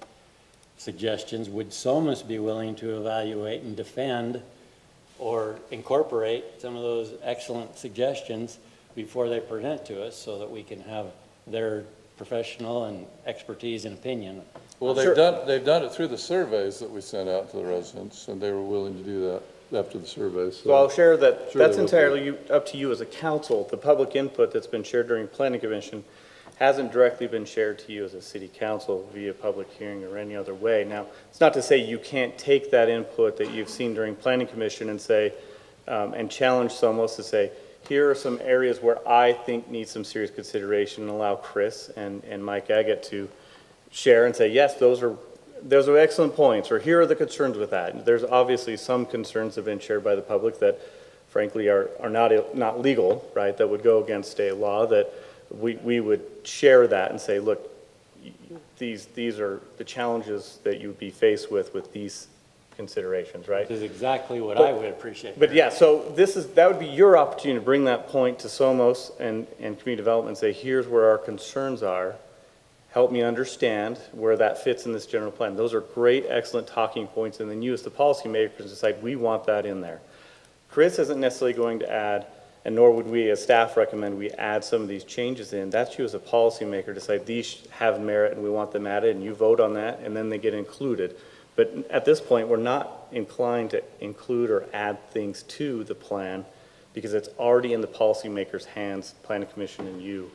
suggestions? Would SOMAS be willing to evaluate and defend or incorporate some of those excellent suggestions before they present to us so that we can have their professional and expertise and opinion? Well, they've done it through the surveys that we sent out to the residents, and they were willing to do that after the surveys. So I'll share that that's entirely up to you as a council. The public input that's been shared during Planning Commission hasn't directly been shared to you as a city council via public hearing or any other way. Now, it's not to say you can't take that input that you've seen during Planning Commission and say, and challenge SOMOS to say, here are some areas where I think need some serious consideration, and allow Chris and Mike Agate to share and say, yes, those are excellent points, or here are the concerns with that. There's obviously some concerns that have been shared by the public that frankly are not legal, right, that would go against state law, that we would share that and say, look, these are the challenges that you would be faced with these considerations, right? Which is exactly what I would appreciate. But yeah, so that would be your opportunity to bring that point to SOMOS and community development and say, here's where our concerns are. Help me understand where that fits in this general plan. Those are great, excellent talking points, and then you as the policymakers decide we want that in there. Chris isn't necessarily going to add, and nor would we as staff recommend we add some of these changes in. That's you as a policymaker decide these have merit and we want them added, and you vote on that, and then they get included. But at this point, we're not inclined to include or add things to the plan because it's already in the policymaker's hands, Planning Commission and you,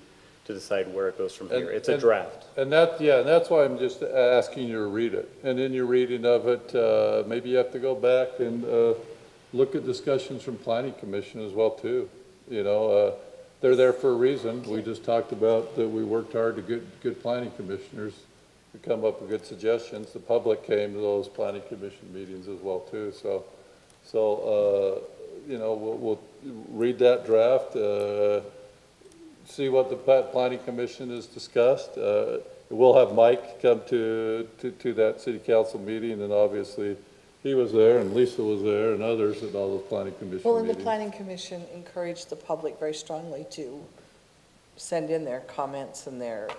to decide where it goes from here. It's a draft. And that's why I'm just asking you to read it. And in your reading of it, maybe you have to go back and look at discussions from Planning Commission as well too. You know, they're there for a reason. We just talked about that we worked hard to get good planning commissioners to come up with good suggestions. The public came to those Planning Commission meetings as well too. So you know, we'll read that draft. see what the planning commission has discussed. We'll have Mike come to that city council meeting, and obviously he was there, and Lisa was there, and others at all those planning commission Well, and the meetings. planning commission encouraged the public very strongly to send in their comments and their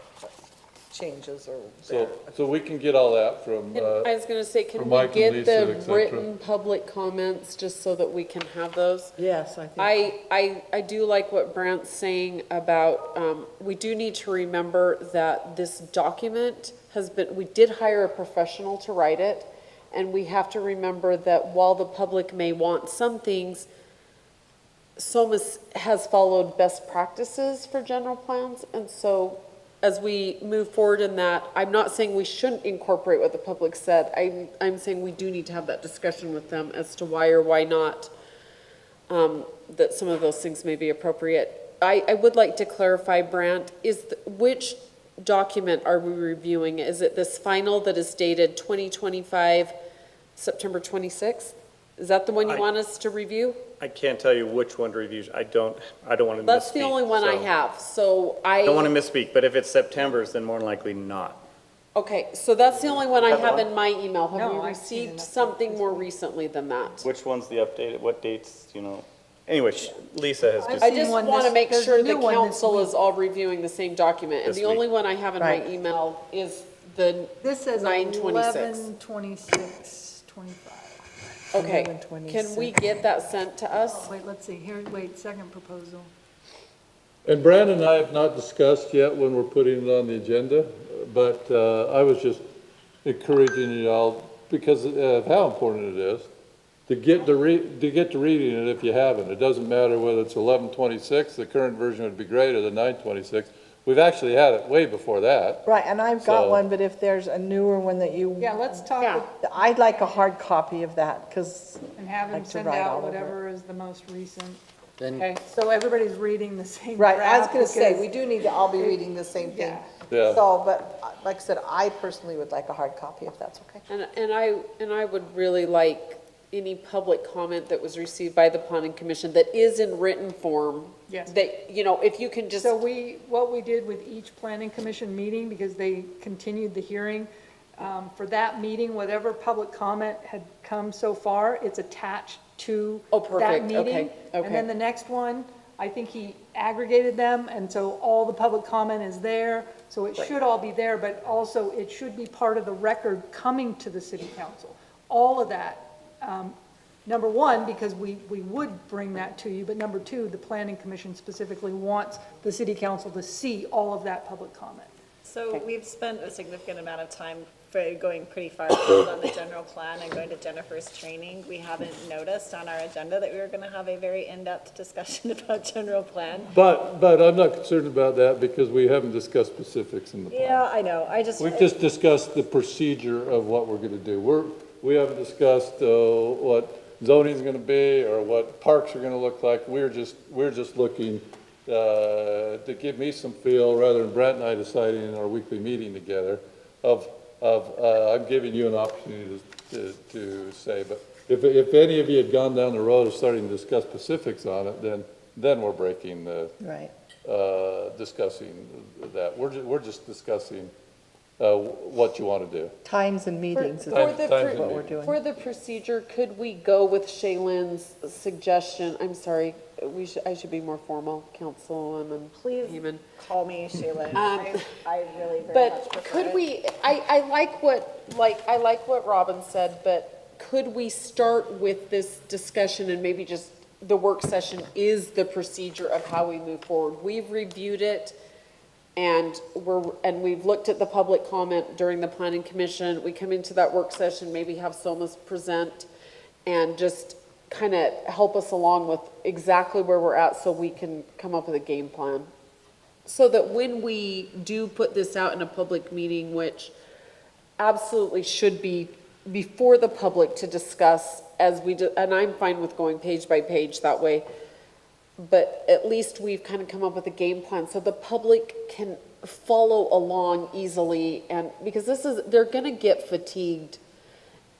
changes or their. So we can get all that from, I was gonna say, can for we Mike and get Lisa, the et cetera. written public comments, just so that we can have those? Yes, I think. I do like what Brant's saying about, we do need to remember that this document has been, we did hire a professional to write it, and we have to remember that while the public may want some things, SOMAS has followed best practices for general plans, and so as we move forward in that, I'm not saying we shouldn't incorporate what the public said. I'm saying we do need to have that discussion with them as to why or why not, that some of those things may be appropriate. I would like to clarify, Brant, which document are we reviewing? Is it this final that is dated 2025, September 26th? Is that the one you want us to review? I can't tell you which one to review. I don't want to misspeak. That's the only one I so- have, so I don't want to misspeak, but if it's September's, then more than likely not. Okay, so that's the only one I That have one? in my email. Have No, we I've seen received it. something more recently than that? Which one's the updated, what dates, Anyway, Lisa has just, I seen just one want to this- make there's a sure the new one this council week. is all reviewing the same document. And This the only week. one I have in my Right. email is the This says 9/26. 11/26/25. Okay, 11/26. can we get that sent to us? Wait, let's see, here, wait, second proposal. and Brandon and I have not discussed yet when we're putting it on the agenda, but I was just encouraging you all, because of how important it is, to get to reading it if you haven't. It doesn't matter whether it's 11/26, the current version would be greater than 9/26. We've actually had it way before that. Right, and I've got So- one, but if there's a newer one that you. Yeah, let's talk Yeah. I'd like a hard copy of that, because and have I'd him like to send write all out over it. whatever is the most recent. Okay, So everybody's reading the same Right, I was draft gonna say, because- we do need to all be reading the same thing. Yeah. So, but like I said, I personally would like a hard copy if that's okay. and I would really like any public comment that was received by the planning commission that is in written form. Yes. That, if you can just. So what we did with each planning commission meeting, because they continued the hearing, for that meeting, whatever public comment had come so far, it's attached to Oh, that perfect. meeting. Okay, okay. And then the next one, I think he aggregated them, and so all the public comment is there, so it should all be there, but also it should be part of the record coming to the city council. All of that, number one, because we would bring that to you, but number two, the planning commission specifically wants the city council to see all of that public comment. So we've spent a significant amount of time for going pretty far afield on the general plan and going to Jennifer's training. We haven't noticed on our agenda that we were going to have a very in-depth discussion about general plan. But I'm not concerned about that because we haven't discussed specifics in the plan. Yeah, I know, We've just discussed the procedure of what we're gonna do. We haven't discussed, what zoning's gonna be or what parks are gonna look like. We're just looking, to give me some feel, rather than Brent and I deciding in our weekly meeting together, I'm giving you an opportunity to say, but if any of you had gone down the road of starting to discuss specifics on it, then we're breaking Right. discussing that. We're just discussing what you want to do. Times and meetings is Times and what we're meetings. doing. For the procedure, could we go with Shaylin's suggestion? I'm sorry, I should be more formal, Councilwoman Please Heeman. call me Shaylin. I really very much But prefer could it. we, I like what Robin said, but could we start with this discussion and maybe just the work session is the procedure of how we move forward? We've reviewed it and we've looked at the public comment during the planning commission. We come into that work session, maybe have SOMAS present and just kind of help us along with exactly where we're at so we can come up with a game plan. So that when we do put this out in a public meeting, which absolutely should be before the public to discuss as we do, and I'm fine with going page by page that way, but at least we've kind of come up with a game plan so the public can follow along easily and, because they're gonna get fatigued.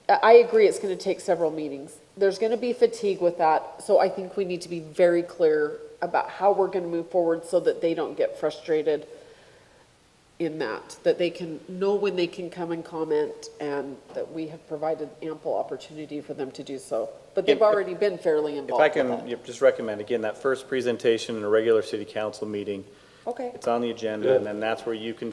I agree it's gonna take several meetings. There's gonna be fatigue with that, so I think we need to be very clear about how we're gonna move forward so that they don't get frustrated in that they can know when they can come and comment, and that we have provided ample opportunity for them to do so. But they've already been fairly If involved I with can that. just recommend, again, that first presentation in a regular city council meeting, Okay. it's on the agenda, and then that's where you can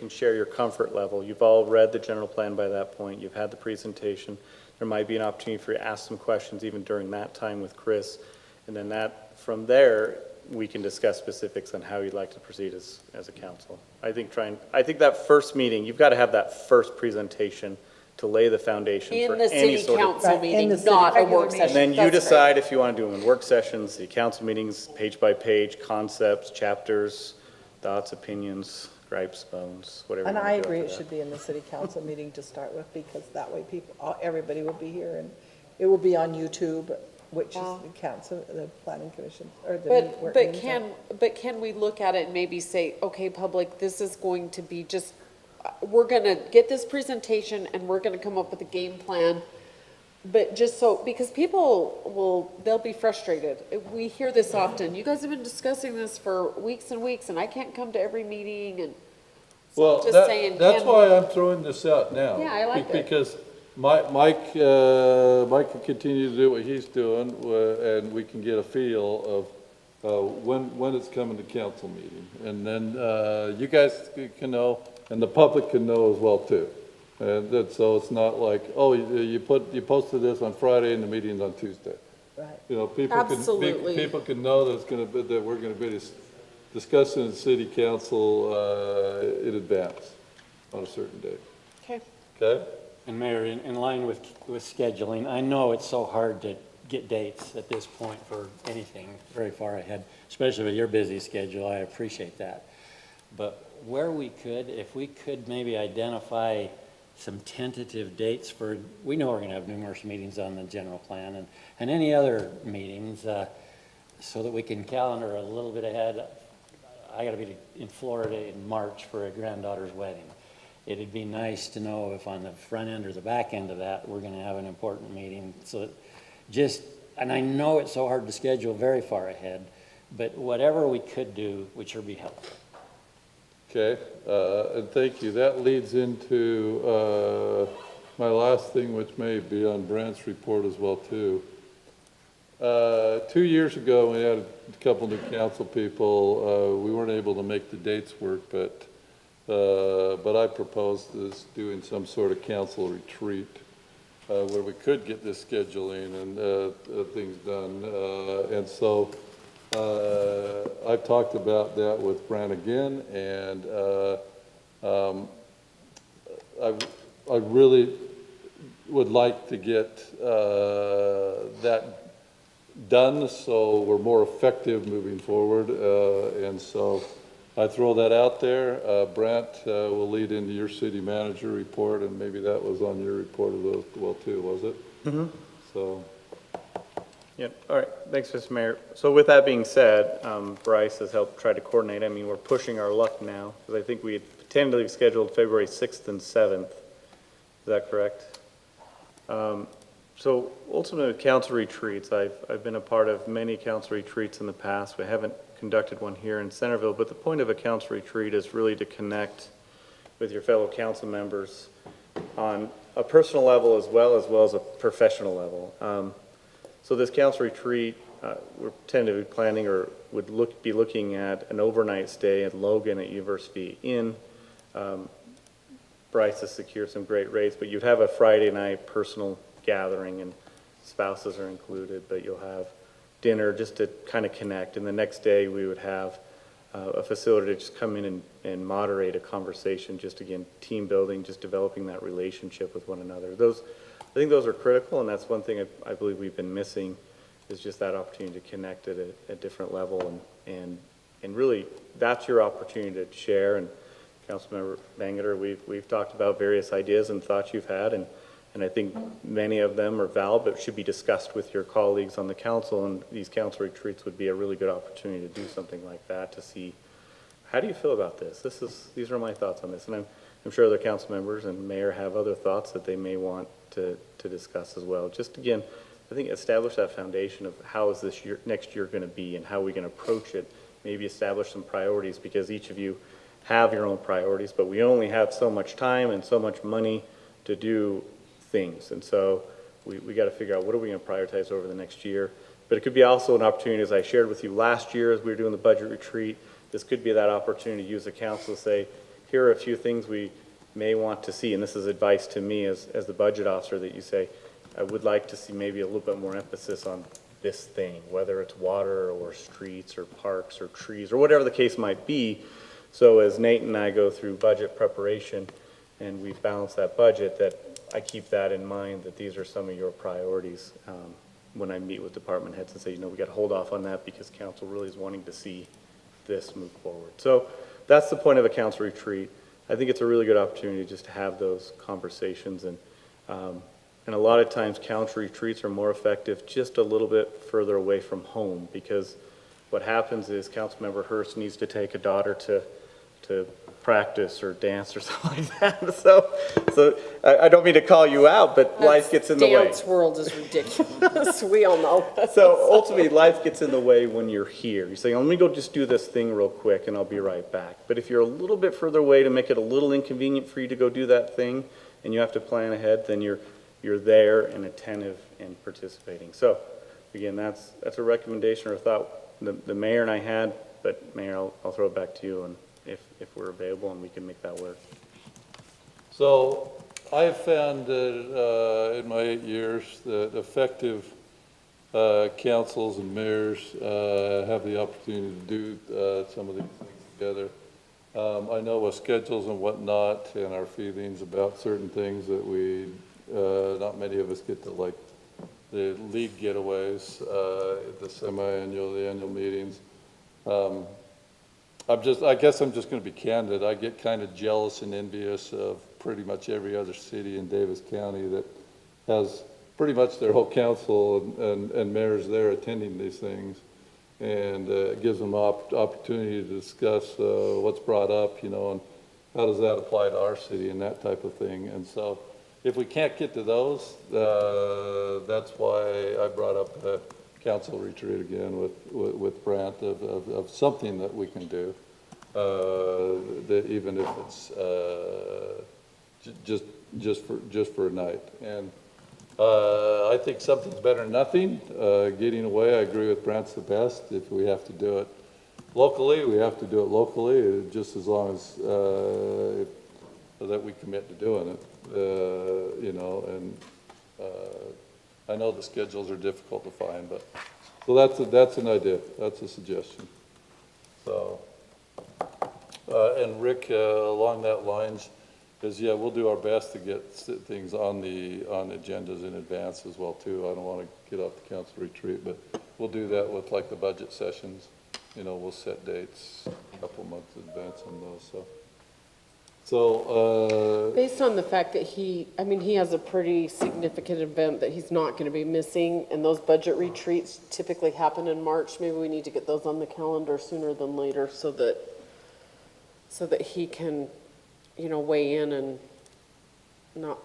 share your comfort level. You've all read the general plan by that point, you've had the presentation. There might be an opportunity for you to ask some questions even during that time with Chris. And then from there, we can discuss specifics on how you'd like to proceed as a council. I think that first meeting, you've got to have that first presentation to lay the foundation for In the any city sort of. council Right, in meeting, the city not a regular work meeting. And session. then you That's great. decide if you want to do them in work sessions, the council meetings, page by page, concepts, chapters, thoughts, opinions, gripes, bones, whatever. And you I wanna do agree, after it that. should be in the city council meeting to start with, because that way everybody will be here, and it will be on YouTube, which is the council, the planning commission, or the work meetings are. But can we look at it and maybe say, okay, public, this is going to be just, we're gonna get this presentation and we're gonna come up with a game plan. But just so, because they'll be frustrated. We hear this often. You guys have been discussing this for weeks and weeks, and I can't come to every meeting, and so Well, I'm just saying, that's can why we- I'm throwing this out now. Yeah, I like it. Because Mike can continue to do what he's doing, and we can get a feel of when it's coming to council meeting. And then you guys can know, and the public can know as well too. And so it's not like, oh, you posted this on Friday and the meeting's on Tuesday. Right. You know, Absolutely. people can know that we're gonna be discussing in city council in advance on a certain day. Okay. Okay? And Mayor, in line with scheduling, I know it's so hard to get dates at this point for anything very far ahead, especially with your busy schedule. I appreciate that. But where we could, if we could maybe identify some tentative dates for, we know we're going to have numerous meetings on the general plan and any other meetings, so that we can calendar a little bit ahead. I got to be in Florida in March for a granddaughter's wedding. It'd be nice to know if on the front end or the back end of that, we're going to have an important meeting. So and I know it's so hard to schedule very far ahead, but whatever we could do would sure be helpful. Okay, and thank you. That leads into my last thing, which may be on Brant's report as well too. 2 years ago, we had a couple new council people. We weren't able to make the dates work, but I proposed this doing some sort of council retreat where we could get this scheduling and things done. And so I've talked about that with Brant again, and I really would like to get that done so we're more effective moving forward. And so I throw that out there. Brant will lead into your city manager report, and maybe that was on your report as well too, was it? Mm-hmm. So. Yep, all right, thanks, Mr. Mayor. So with that being said, Bryce has helped try to coordinate. I mean, we're pushing our luck now, because I think we had tentatively scheduled February 6th and 7th. Is that correct? So ultimately, council retreats, I've been a part of many council retreats in the past. We haven't conducted one here in Centerville, but the point of a council retreat is really to connect with your fellow council members on a personal level as well as a professional level. So this council retreat, we're tentatively planning or would be looking at an overnight stay at Logan at University Inn. Bryce has secured some great rates, but you'd have a Friday night personal gathering, and spouses are included, but you'll have dinner just to kind of connect. And the next day we would have a facility to just come in and moderate a conversation, just again, team building, just developing that relationship with one another. I think those are critical, and that's one thing I believe we've been missing, is just that opportunity to connect at a different level, and really, that's your opportunity to share. And Councilmember Bangeter, we've talked about various ideas and thoughts you've had, and I think many of them are valid, but should be discussed with your colleagues on the council, and these council retreats would be a really good opportunity to do something like that, to see, how do you feel about this? These are my thoughts on this, and I'm sure other council members and mayor have other thoughts that they may want to discuss as well. Just again, I think establish that foundation of how is this year, next year going to be and how are we going to approach it. Maybe establish some priorities because each of you have your own priorities, but we only have so much time and so much money to do things. And so we got to figure out what are we going to prioritize over the next year. But it could be also an opportunity, as I shared with you last year as we were doing the budget retreat, this could be that opportunity to use the council to say, here are a few things we may want to see. And this is advice to me as the budget officer that you say, I would like to see maybe a little bit more emphasis on this thing, whether it's water or streets or parks or trees or whatever the case might be. So as Nate and I go through budget preparation and we balance that budget, that I keep that in mind, that these are some of your priorities when I meet with department heads and say, we got to hold off on that because council really is wanting to see this move forward. So that's the point of a council retreat. I think it's a really good opportunity just to have those conversations. And a lot of times council retreats are more effective just a little bit further away from home because what happens is Councilmember Hurst needs to take a daughter to practice or dance or something like that. So I don't mean to call you out, but life gets in the way. Dance world is ridiculous, we all know. So ultimately, life gets in the way when you're here. You say, let me go just do this thing real quick and I'll be right back. But if you're a little bit further away to make it a little inconvenient for you to go do that thing and you have to plan ahead, then you're there and attentive and participating. So again, that's a recommendation or a thought the mayor and I had, but Mayor, I'll throw it back to you and if we're available and we can make that work. So I've found that in my 8 years that effective councils and mayors have the opportunity to do some of these things together. I know with schedules and whatnot and our feelings about certain things that not many of us get to, like the league getaways, the semi-annual, the annual meetings. I guess I'm just going to be candid. I get kind of jealous and envious of pretty much every other city in Davis County that has pretty much their whole council and mayors there attending these things. And it gives them opportunity to discuss what's brought up, and how does that apply to our city and that type of thing. And so if we can't get to those, that's why I brought up the council retreat again with Brant of something that we can do, that even if it's just for a night. And I think something's better than nothing. Getting away, I agree with Brant's the best. If we have to do it locally, we have to do it locally, just as long as that we commit to doing it. And I know the schedules are difficult to find, but so that's an idea. That's a suggestion. So, and Rick, along that lines, is we'll do our best to get things on agendas in advance as well too. I don't want to get off the council retreat, but we'll do that with like the budget sessions. We'll set dates a couple months in advance on those. So Based on the fact that he has a pretty significant event that he's not going to be missing, and those budget retreats typically happen in March, maybe we need to get those on the calendar sooner than later so that he can, weigh in and not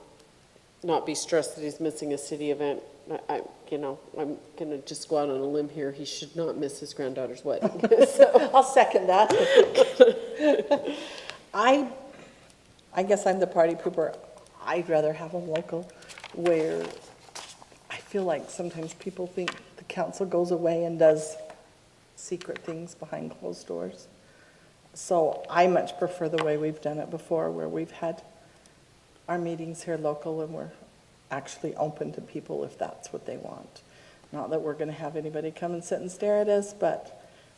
be stressed that he's missing a city event. I'm going to just go out on a limb here. He should not miss his granddaughter's wedding. So. I'll second that. I guess I'm the party pooper. I'd rather have a local where I feel like sometimes people think the council goes away and does secret things behind closed doors. So I much prefer the way we've done it before, where we've had our meetings here local and we're actually open to people if that's what they want. Not that we're going to have anybody come and sit and stare at us, but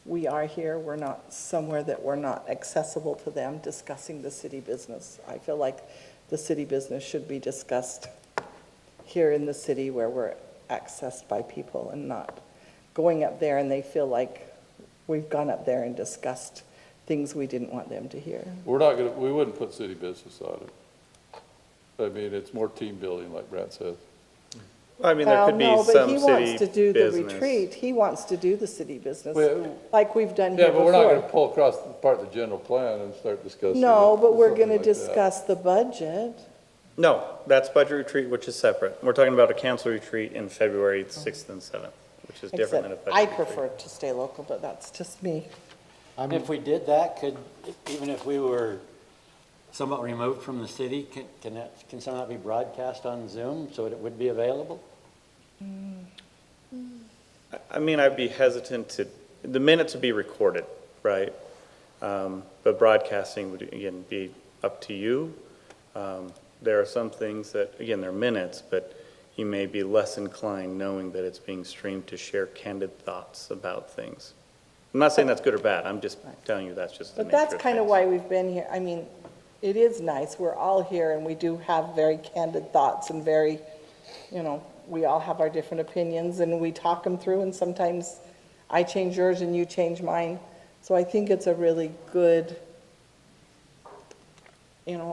we are here. We're not somewhere that we're not accessible to them discussing the city business. I feel like the city business should be discussed here in the city where we're accessed by people and not going up there and they feel like we've gone up there and discussed things we didn't want them to hear. we wouldn't put city business on it. I mean, it's more team building, like Brant said. I mean, there could be some city But he wants to do the business. retreat. He wants to do the city business, Well, like we've done here Yeah, but before. we're not going to pull across the part of the general plan and start discussing. No, it, but we're something gonna like that. discuss the budget. No, that's budget retreat, which is separate. We're talking about a council retreat in February 6th and 7th, which is different than a budget I retreat. prefer to stay local, but that's just me. If we did that, even if we were somewhat removed from the city, can some of that be broadcast on Zoom so it would be available? I mean, I'd be hesitant the minutes would be recorded, right? But broadcasting would, again, be up to you. There are some things that, again, they're minutes, but you may be less inclined knowing that it's being streamed to share candid thoughts about things. I'm not saying that's good or bad, I'm just telling you that's just the But nature of that's kind of things. why we've been here. I mean, it is nice. We're all here and we do have very candid thoughts and very, we all have our different opinions and we talk them through and sometimes I change yours and you change mine. So I think it's a really good,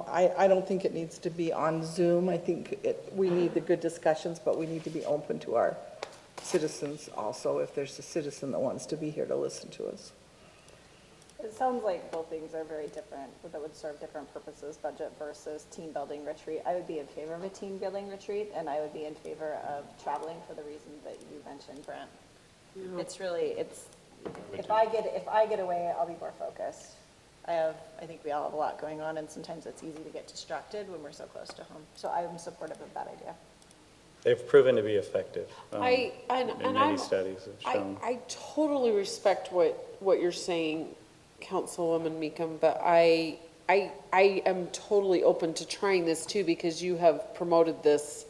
I don't think it needs to be on Zoom. I think we need the good discussions, but we need to be open to our citizens also, if there's a citizen that wants to be here to listen to us. It sounds like both things are very different, that would serve different purposes, budget versus team building retreat. I would be in favor of a team building retreat, and I would be in favor of traveling for the reasons that you mentioned, Brent. It's really, if I get away, I'll be more focused. I think we all have a lot going on, and sometimes it's easy to get distracted when we're so close to home. So I'm supportive of that idea. They've proven to be effective. And Many I'm, studies have shown. I totally respect what you're saying, Councilwoman Meekum, but I am totally open to trying this too, because you have promoted this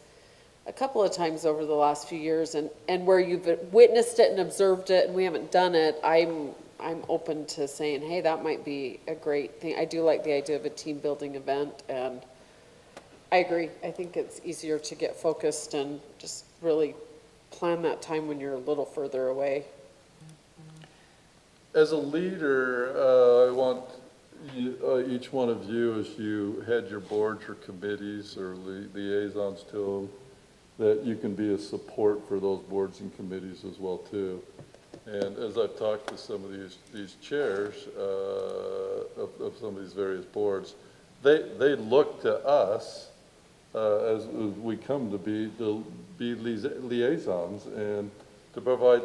a couple of times over the last few years, and where you've witnessed it and observed it and we haven't done it, I'm open to saying, hey, that might be a great thing. I do like the idea of a team building event, and I agree. I think it's easier to get focused and just really plan that time when you're a little further away. As a leader, I want each one of you, as you head your boards or committees or liaisons to them, that you can be a support for those boards and committees as well too. And as I've talked to some of these chairs of some of these various boards, they look to us as we come to be liaisons and to provide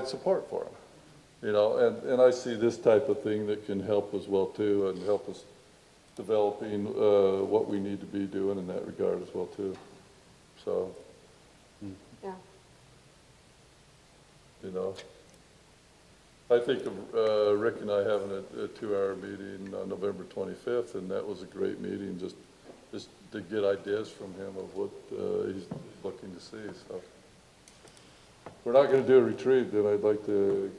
support for them. And I see this type of thing that can help as well too, and help us developing what we need to be doing in that regard as well too. So, Yeah. I think of Rick and I having a 2-hour meeting on November 25th, and that was a great meeting, just to get ideas from him of what he's looking to see. So, if we're not going to do a retreat, then I'd like to,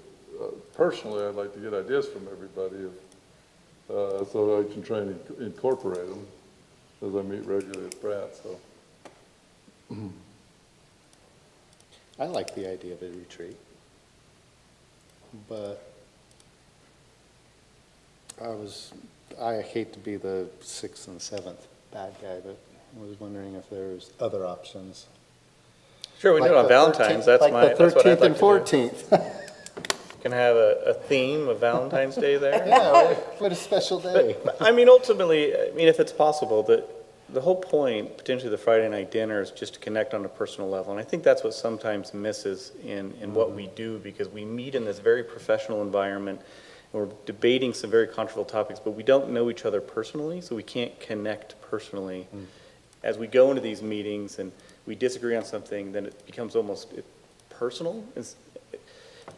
personally, I'd like to get ideas from everybody so I can try and incorporate them as I meet regularly with Brad. So. I like the idea of a retreat, but I hate to be the 6th and 7th bad guy, but I was wondering if there's other options. Sure, we do it on Valentine's, that's what I'd like to do. Like the 13th and 14th. Can have a theme of Valentine's Day there. Yeah, what a special day. But, I mean, ultimately, if it's possible, the whole point, potentially the Friday night dinner, is just to connect on a personal level. And I think that's what sometimes misses in what we do, because we meet in this very professional environment, and we're debating some very controversial topics, but we don't know each other personally, so we can't connect personally. As we go into these meetings and we disagree on something, then it becomes almost personal.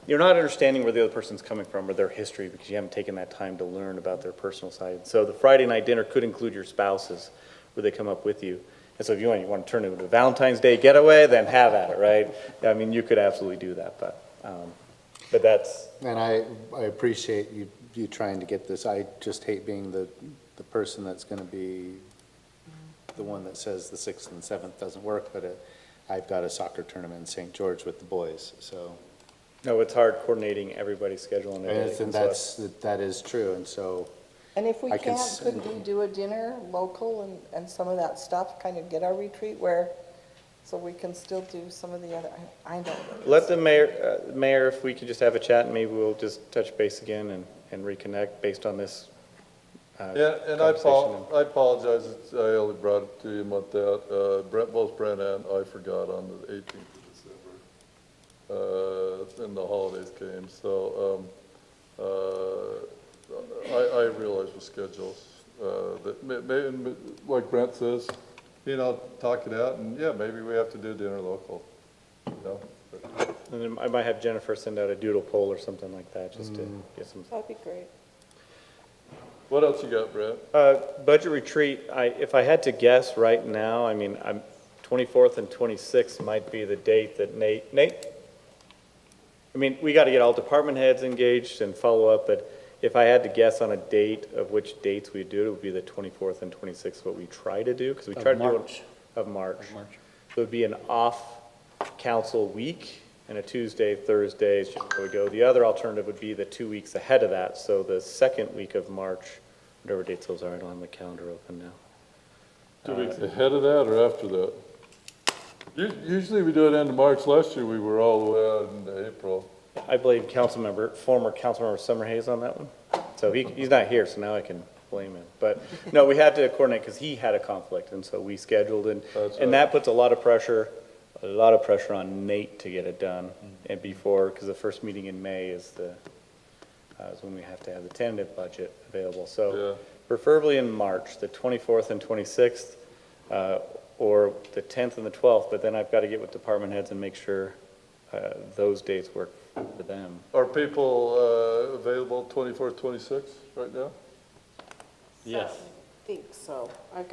You're not understanding where the other person's coming from or their history, because you haven't taken that time to learn about their personal side. So the Friday night dinner could include your spouses, where they come up with you. And so if you want to turn it into a Valentine's Day getaway, then have at it, right? I mean, you could absolutely do that, but that's... And I appreciate you trying to get this. I just hate being the person that's going to be the one that says the 6th and 7th doesn't work, but I've got a soccer tournament in St. George with the boys, so. No, it's hard coordinating everybody's schedule and everything. And that is true, and so. And if we I can can't, couldn't we do a dinner local and some of that stuff, kind of get our retreat so we can still do some of the other, I don't know. Let the mayor, if we could just have a chat, and maybe we'll just touch base again and reconnect based on this Yeah, and I conversation. I apologize, I only brought it to you about that. Both Brent and I forgot on the 18th of December. And the holidays came, so, I realize with schedules, that maybe, like Brent says, talk it out, and yeah, maybe we have to do dinner local, But- And then I might have Jennifer send out a doodle poll or something like that, just to get some. That'd be great. What else you got, Brent? Budget retreat, if I had to guess right now, I mean, 24th and 26th might be the date that Nate, I mean, we got to get all department heads engaged and follow up, but if I had to guess on a date of which dates we do, it would be the 24th and 26th, what we try to do, because we try to do it. March. Of March. Of March. So it'd be an off council week, and a Tuesday, Thursday is just where we go. The other alternative would be the 2 weeks ahead of that, so the second week of March, whatever dates those are, I don't have my calendar open now. 2 weeks ahead of that or after that? Usually we do it end of March. Last year, we were all the way out into April. I believe former Councilmember Summerhays on that one. So he's not here, so now I can blame him. But no, we had to coordinate because he had a conflict, and so we scheduled, and that puts a lot of pressure on Nate to get it done. And before, because the first meeting in May is when we have to have the tentative budget available. So preferably in March, the 24th and 26th, or the 10th and the 12th, but then I've got to get with department heads and make sure those dates work for them. Are people available 24th, 26th right now? Yes. I think so. I'm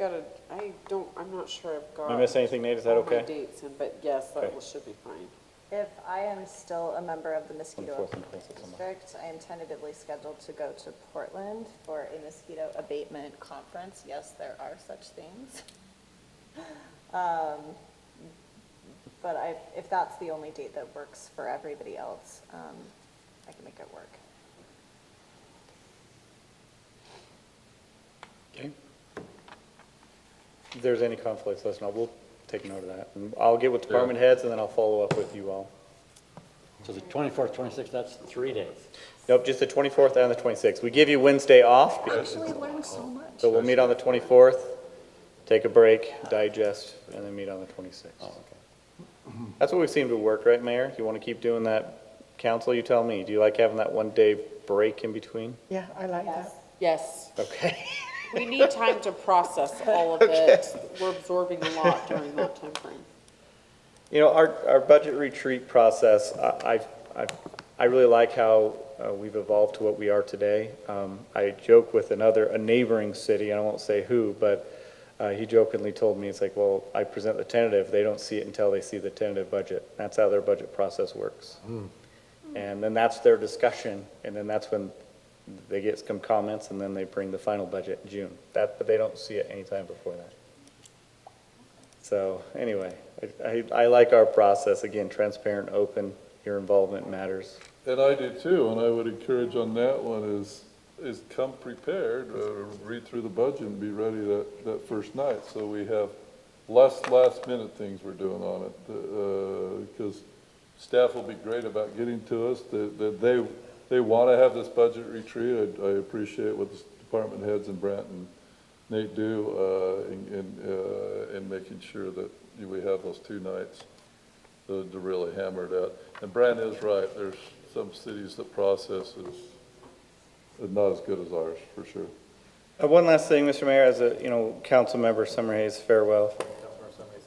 not sure I've got. Am I missing anything, Nate? Is that all my okay? dates in, but yes, that Okay. should be fine. If I am still a member of the Mosquito 24th and 26th. District, I am tentatively scheduled to go to Portland for a mosquito abatement conference. Yes, there are such things. But if that's the only date that works for everybody else, I can make it work. Okay. If there's any conflicts, let us know. We'll take note of that. And I'll get with department heads, and then I'll follow up with you all. So the 24th, 26th, that's 3 days. Nope, just the 24th and the 26th. We give you Wednesday off. Actually learned so much. So we'll meet on the 24th, take a break, digest, and then meet on the 26th. Oh, okay. That's what we seem to work, right, Mayor? You want to keep doing that council, you tell me. Do you like having that 1 day break in between? Yeah, I like that. Yes, Okay. we need time to process all of it. We're absorbing a lot during that time frame. You know, our budget retreat process, I really like how we've evolved to what we are today. I joke with a neighboring city, I won't say who, but he jokingly told me, it's like, well, I present the tentative, they don't see it until they see the tentative budget. That's how their budget process works. And then that's their discussion, and then that's when they get some comments, and then they bring the final budget in June. But they don't see it anytime before that. So anyway, I like our process, again, transparent, open, your involvement matters. And I do too, and I would encourage on that one is come prepared, read through the budget and be ready that first night. So we have less last minute things we're doing on it, because staff will be great about getting to us, that they want to have this budget retreat. I appreciate what the department heads and Brent and Nate do in making sure that we have those 2 nights to really hammer it out. And Brent is right, there's some cities that process is not as good as ours, for sure. One last thing, Mr. Mayor, as a, council member, Summerhays, farewell.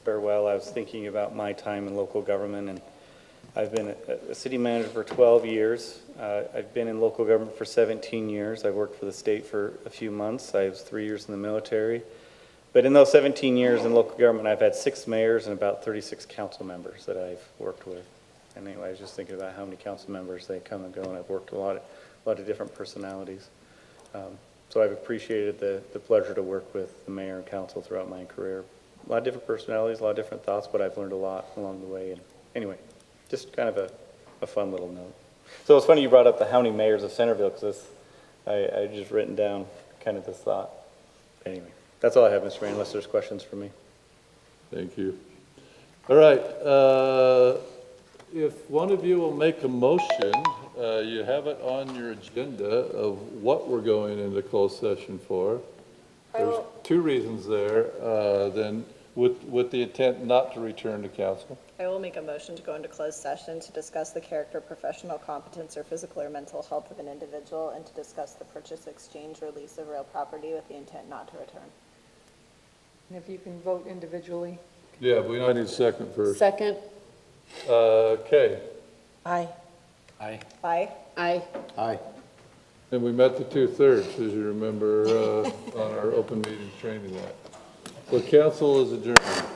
Farewell, I was thinking about my time in local government, and I've been a city manager for 12 years. I've been in local government for 17 years. I've worked for the state for a few months. I was 3 years in the military. But in those 17 years in local government, I've had 6 mayors and about 36 council members that I've worked with. And anyway, I was just thinking about how many council members, they come and go, and I've worked with a lot of different personalities. So I've appreciated the pleasure to work with the mayor and council throughout my career. A lot of different personalities, a lot of different thoughts, but I've learned a lot along the way. And anyway, just kind of a fun little note. So it's funny you brought up the how many mayors of Centerville, because I just written down kind of this thought. Anyway, that's all I have, Mr. Mayor, unless there's questions for me. Thank you. All right, if one of you will make a motion, you have it on your agenda of what we're going into closed session for. There's two reasons there, then with the intent not to return to council. I will make a motion to go into closed session to discuss the character, professional competence, or physical or mental health of an individual, and to discuss the purchase, exchange, or lease of real property with the intent not to return. And if you can vote individually. Yeah, but we might need a second first. Second? Okay, Aye. Aye. Aye. Aye. Aye. and we met the 2/3, as you remember, on our open meeting training that. So council is adjourned.